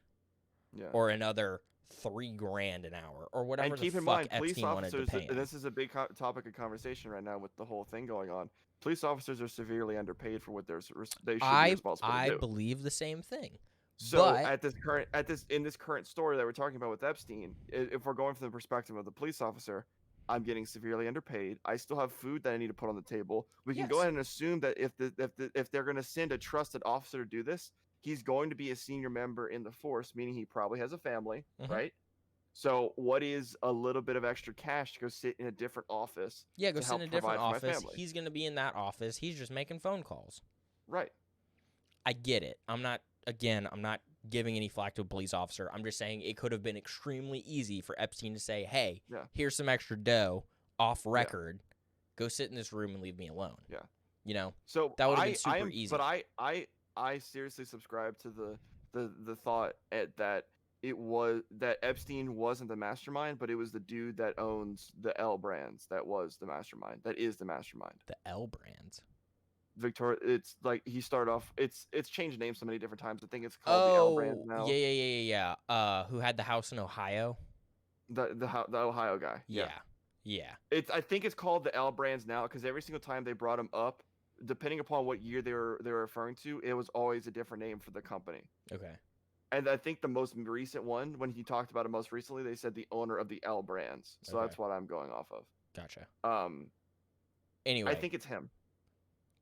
Yeah. Or another $3,000 an hour. Or whatever the fuck Epstein wanted to pay him. This is a big topic of conversation right now with the whole thing going on. Police officers are severely underpaid for what they should be responsible to do. I believe the same thing. So in this current story that we're talking about with Epstein, if we're going from the perspective of the police officer, I'm getting severely underpaid. I still have food that I need to put on the table. We can go ahead and assume that if they're going to send a trusted officer to do this, he's going to be a senior member in the force, meaning he probably has a family, right? So what is a little bit of extra cash to go sit in a different office? Yeah, go sit in a different office. He's going to be in that office. He's just making phone calls. Right. I get it. I'm not giving any flack to a police officer. I'm just saying it could have been extremely easy for Epstein to say, hey, here's some extra dough off record. Go sit in this room and leave me alone. Yeah. You know? So that would have been super easy. But I seriously subscribe to the thought that that Epstein wasn't the mastermind, but it was the dude that owns the L brands that was the mastermind. That is the mastermind. The L brands. Victoria, it's like he started off. It's changed names so many different times. I think it's called the L Brands now. Yeah. Who had the house in Ohio? The Ohio guy. Yeah. I think it's called the L Brands now because every single time they brought him up, depending upon what year they were referring to, it was always a different name for the company. Okay. And I think the most recent one, when he talked about it most recently, they said the owner of the L Brands. So that's what I'm going off of. Gotcha. Anyway, I think it's him.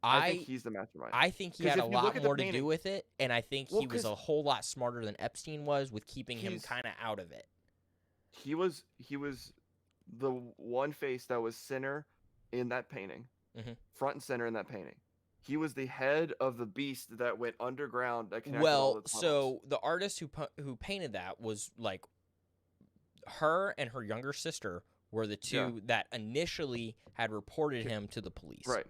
I think he's the mastermind. I think he had a lot more to do with it, and I think he was a whole lot smarter than Epstein was with keeping him kind of out of it. He was the one face that was center in that painting, front and center in that painting. He was the head of the beast that went underground. That connected all the tunnels. So the artist who painted that was like her and her younger sister were the two that initially had reported him to the police. Right.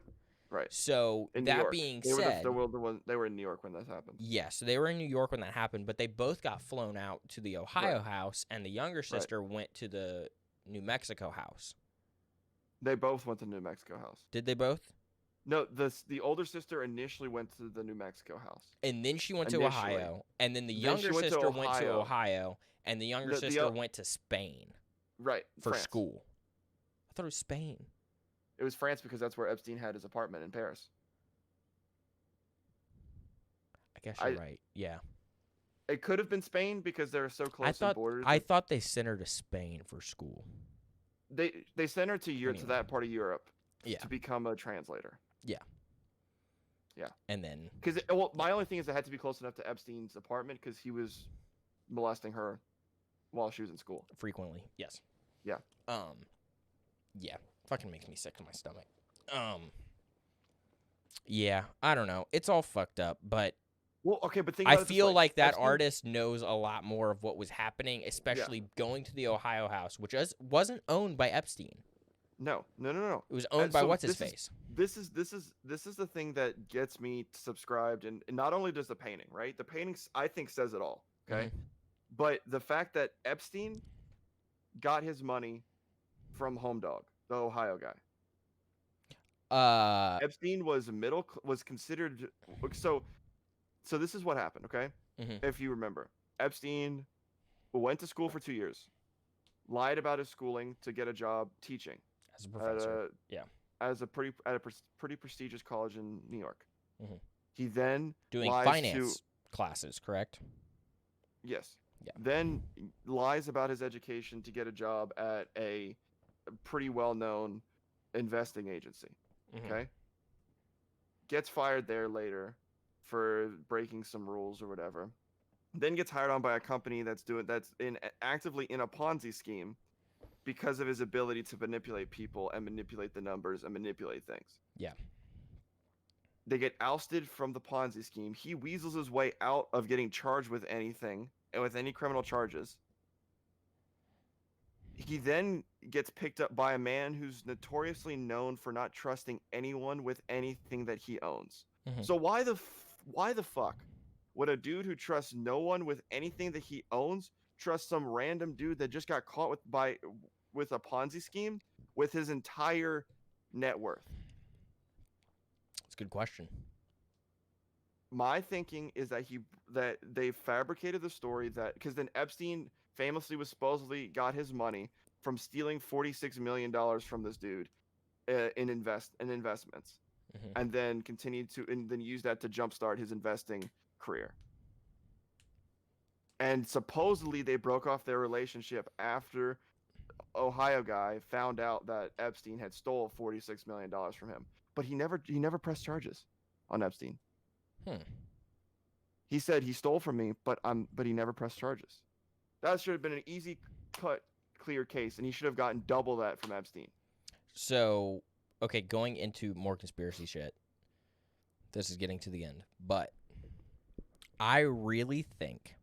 So that being said, they were in New York when that happened. Yeah, so they were in New York when that happened, but they both got flown out to the Ohio house, and the younger sister went to the New Mexico house. They both went to the New Mexico house. Did they both? No, the older sister initially went to the New Mexico house. And then she went to Ohio, and then the younger sister went to Ohio, and the younger sister went to Spain. Right. For school. I thought it was Spain. It was France because that's where Epstein had his apartment in Paris. I guess you're right. Yeah. It could have been Spain because they're so close to borders. I thought they sent her to Spain for school. They sent her to to that part of Europe to become a translator. Yeah. And then because my only thing is it had to be close enough to Epstein's apartment because he was molesting her while she was in school frequently. Yes. Yeah. Yeah. Fucking makes me sick to my stomach. Yeah, I don't know. It's all fucked up, but I feel like that artist knows a lot more of what was happening, especially going to the Ohio house, which wasn't owned by Epstein. No. It was owned by what's his face. This is the thing that gets me subscribed, and not only does the painting, right? The painting I think says it all, okay? But the fact that Epstein got his money from Home Dog, the Ohio guy. Epstein was considered so this is what happened, okay? If you remember, Epstein went to school for 2 years, lied about his schooling to get a job teaching as a professor. At a pretty prestigious college in New York. He then doing finance classes, correct? Yes. Yeah. Then lies about his education to get a job at a pretty well-known investing agency. Okay. Gets fired there later for breaking some rules or whatever. Then gets hired on by a company that's actively in a Ponzi scheme because of his ability to manipulate people and manipulate the numbers and manipulate things. Yeah. They get ousted from the Ponzi scheme. He weasels his way out of getting charged with anything and with any criminal charges. He then gets picked up by a man who's notoriously known for not trusting anyone with anything that he owns. So why the fuck would a dude who trusts no one with anything that he owns trust some random dude that just got caught with a Ponzi scheme with his entire net worth? That's a good question. My thinking is that they fabricated the story that because then Epstein famously was supposedly got his money from stealing $46 million from this dude in investments, and then continued to and then use that to jumpstart his investing career. And supposedly they broke off their relationship after Ohio guy found out that Epstein had stole $46 million from him, but he never pressed charges on Epstein. He said he stole from me, but he never pressed charges. That should have been an easy cut, clear case, and he should have gotten double that from Epstein. So, okay, going into more conspiracy shit. This is getting to the end, but I really think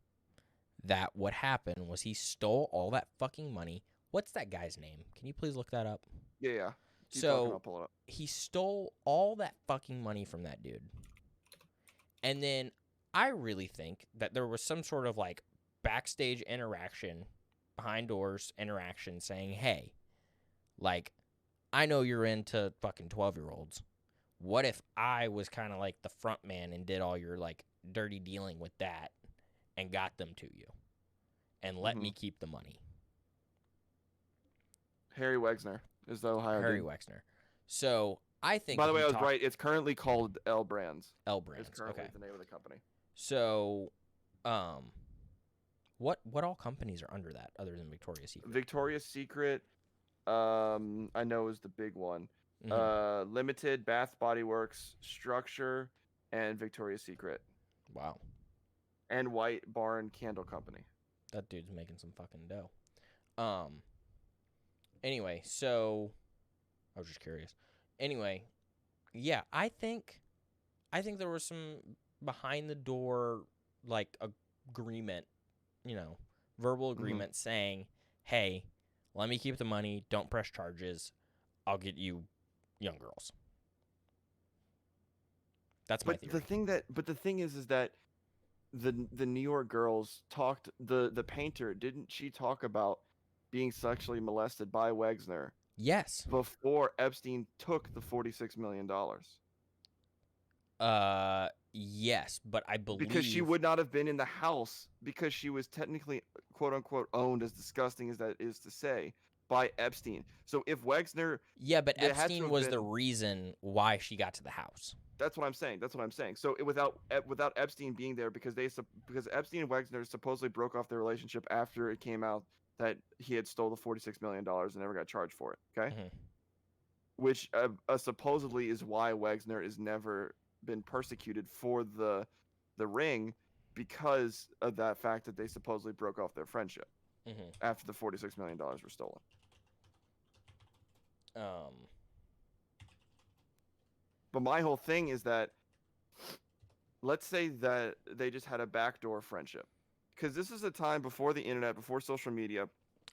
that what happened was he stole all that fucking money. What's that guy's name? Can you please look that up? Yeah. So he stole all that fucking money from that dude. And then I really think that there was some sort of like backstage interaction, behind doors interaction saying, hey, like, I know you're into fucking 12-year-olds. What if I was kind of like the front man and did all your like dirty dealing with that and got them to you and let me keep the money? Harry Wexner is the Ohio Harry dude. Wexner. So I think. By the way, I was right. It's currently called L Brands. L Brands. It's currently the name of the company. So, what all companies are under that other than Victoria's Secret? Victoria's Secret, I know is the big one. Limited, Bath Body Works, Structure, and Victoria's Secret. Wow. And White Barn Candle Company. That dude's making some fucking dough. Anyway, so I was just curious. Anyway, yeah, I think there was some behind the door like agreement, verbal agreement saying, "Hey, let me keep the money, don't press charges. I'll get you young girls." That's my theory. The thing is that the New York girls talked, the painter, didn't she talk about being sexually molested by Wexner? Yes. Before Epstein took the $46 million. Yes, but I believe because she would not have been in the house because she was technically quote unquote owned, as disgusting as that is to say, by Epstein. So if Wexner, but Epstein was the reason why she got to the house. That's what I'm saying. So without Epstein being there, because Epstein and Wexner supposedly broke off their relationship after it came out that he had stole the $46 million and never got charged for it. Okay, which supposedly is why Wexner has never been persecuted for the ring, because of that fact that they supposedly broke off their friendship after the $46 million were stolen. But my whole thing is that, let's say that they just had a backdoor friendship, because this is a time before the internet, before social media.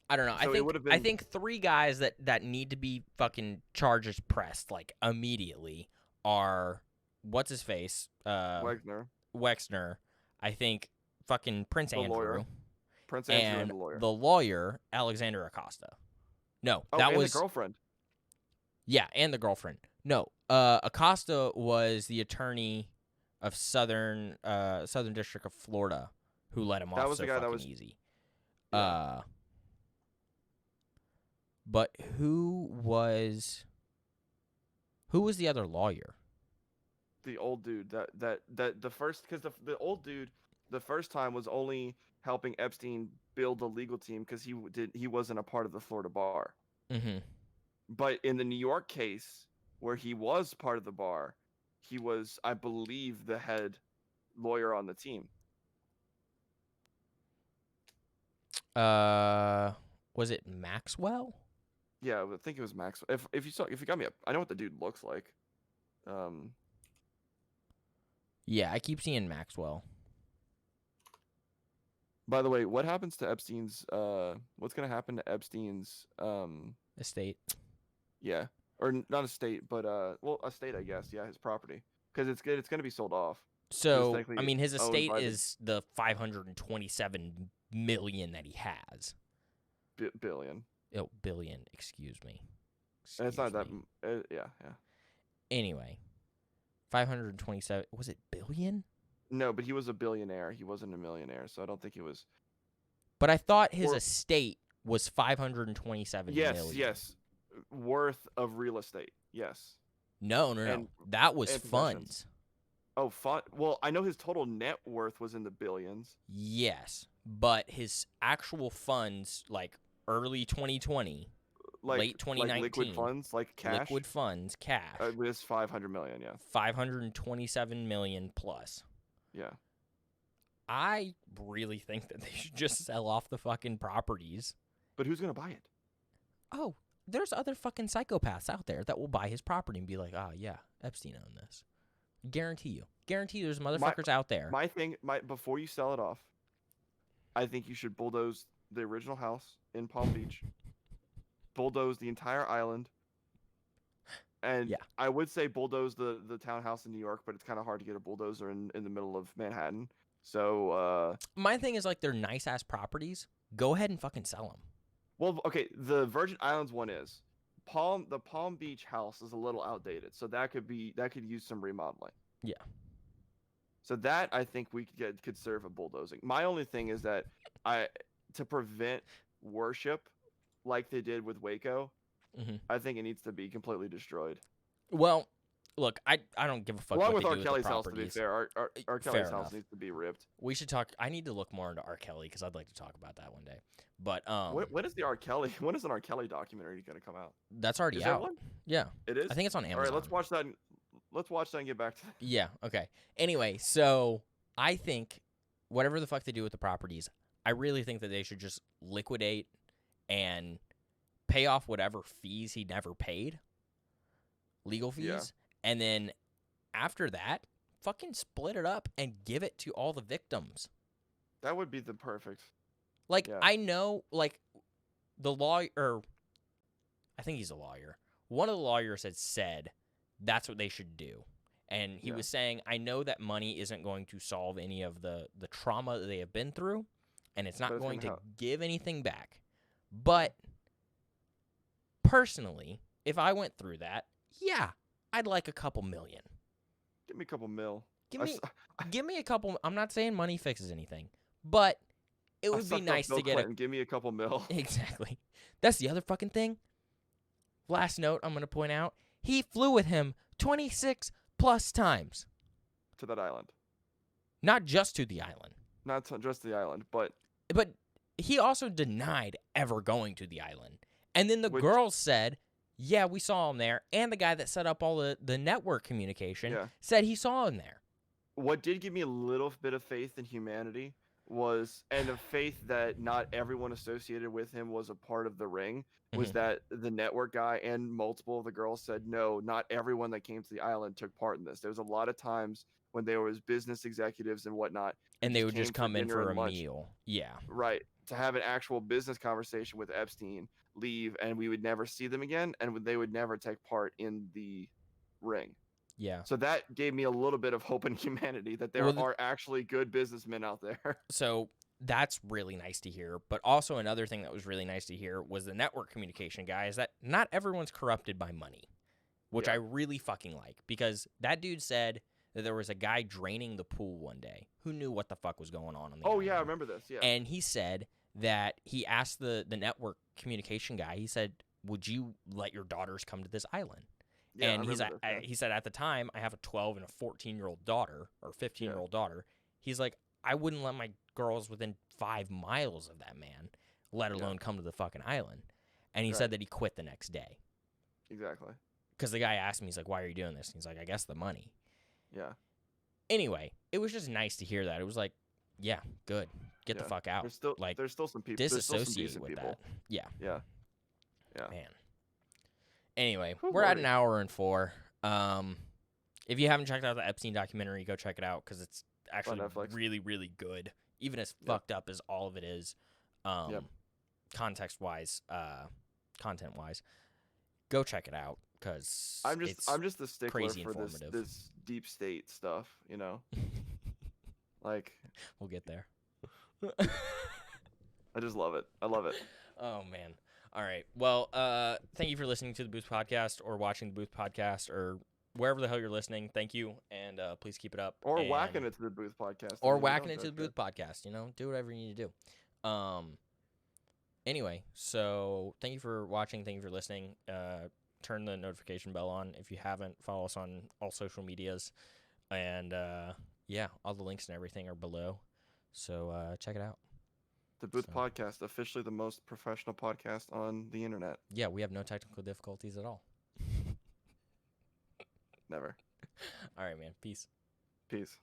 I don't know. So I think three guys that need to be fucking charges pressed like immediately are what's his face, Wexner. I think fucking Prince Andrew. Prince Andrew and the lawyer Alexander Acosta. No, that was the girlfriend. Yeah, and the girlfriend. No, Acosta was the attorney of Southern District of Florida who let him off so fucking easy. Yeah. But who was the other lawyer? The old dude that the first, because the old dude the first time was only helping Epstein build the legal team because he wasn't a part of the Florida bar. But in the New York case, where he was part of the bar, he was, I believe, the head lawyer on the team. Was it Maxwell? Yeah, I think it was Maxwell. If you got me up, I know what the dude looks like. Yeah, I keep seeing Maxwell. By the way, what happens to Epstein's? What's gonna happen to Epstein's estate? Yeah, or not estate, but estate, I guess. Yeah, his property, because it's gonna be sold off. So I mean, his estate is the $527 million that he has. Billion. Oh, billion. Excuse me. And it's not that. Me. Yeah. Anyway, 527. Was it billion? No, but he was a billionaire. He wasn't a millionaire, so I don't think it was. But I thought his estate was 527 million. Yes. Worth of real estate. Yes. No. That was funds. Oh, fun. Well, I know his total net worth was in the billions. Yes, but his actual funds, like early 2020, late 2019, like liquid funds, like cash. Liquid funds, cash. It was 500 million. Yeah. 527 million plus. Yeah. I really think that they should just sell off the fucking properties. But who's gonna buy it? Oh, there's other fucking psychopaths out there that will buy his property and be like, yeah, Epstein owned this. Guarantee you there's motherfuckers out there. Before you sell it off, I think you should bulldoze the original house in Palm Beach, bulldoze the entire island, and I would say bulldoze the townhouse in New York, but it's kind of hard to get a bulldozer in the middle of Manhattan. So my thing is, like, they're nice ass properties. Go ahead and fucking sell them. Well, okay, the Virgin Islands one is. The Palm Beach house is a little outdated, so that could use some remodeling. Yeah. So that I think we could serve a bulldozing. My only thing is that to prevent worship like they did with Waco, I think it needs to be completely destroyed. Well, look, I don't give a fuck. Along with R. Kelly's house, to be fair, R. Kelly's house needs to be ripped. We should talk. I need to look more into R. Kelly because I'd like to talk about that one day. But when is the R. Kelly? When is an R. Kelly documentary going to come out? That's already out. One? Yeah, it is. I think it's on Amazon. All right, let's watch that. Let's watch that and get back to that. Yeah. Okay. Anyway, so I think whatever the fuck they do with the properties, I really think that they should just liquidate and pay off whatever fees he never paid, legal fees, and then after that, fucking split it up and give it to all the victims. That would be the perfect. Like, I know, like, the lawyer, I think he's a lawyer. One of the lawyers had said that's what they should do. And he was saying, I know that money isn't going to solve any of the trauma that they have been through, and it's not going to give anything back. But personally, if I went through that, I'd like a couple million. Give me a couple mil. Give me a couple. I'm not saying money fixes anything, but it would be nice to get give me a couple mil. Exactly. That's the other fucking thing. Last note I'm going to point out, he flew with him 26 plus times. To that island. Not just to the island. Not just the island, but he also denied ever going to the island. And then the girls said, yeah, we saw him there. And the guy that set up all the network communication said he saw him there. What did give me a little bit of faith in humanity and a faith that not everyone associated with him was a part of the ring, was that the network guy and multiple of the girls said, no, not everyone that came to the island took part in this. There was a lot of times when there was business executives and whatnot. And they would just come in for a meal. Yeah. Right. To have an actual business conversation with Epstein, leave, and we would never see them again, and they would never take part in the ring. Yeah. So that gave me a little bit of hope in humanity that there are actually good businessmen out there. So that's really nice to hear. But also another thing that was really nice to hear was the network communication guy is that not everyone's corrupted by money, which I really fucking like, because that dude said that there was a guy draining the pool one day who knew what the fuck was going on the island. Yeah, I remember this. Yeah. And he said that he asked the network communication guy, he said, would you let your daughters come to this island? Yeah, and he said, at the time, I have a 12 and a 14-year-old daughter, or 15-year-old daughter. He's like, I wouldn't let my girls within 5 miles of that man, let alone come to the fucking island. And he said that he quit the next day. Exactly. Because the guy asked me, he's like, why are you doing this? And he's like, I guess the money. Yeah. Anyway, it was just nice to hear that. It was like, yeah, good. Get the fuck out. There's still some people. Disassociate with that. Yeah. Yeah. Yeah. Man. Anyway, we're at an hour and 4. If you haven't checked out the Epstein documentary, go check it out because it's actually really, really good. Even as fucked up as all of it is, context-wise, content-wise, go check it out because I'm just a stickler for this deep state stuff, you know. Like, we'll get there. I just love it. I love it. Oh man. All right. Well, thank you for listening to the Booth Podcast or watching the Booth Podcast or wherever the hell you're listening. Thank you, and please keep it up. Or whacking it to the Booth Podcast. Or whacking it to the Booth Podcast. Do whatever you need to do. Anyway, so thank you for watching. Thank you for listening. Turn the notification bell on if you haven't. Follow us on all social medias. And, all the links and everything are below. So check it out. The Booth Podcast, officially the most professional podcast on the internet. Yeah, we have no technical difficulties at all. Never. All right, man. Peace. Peace.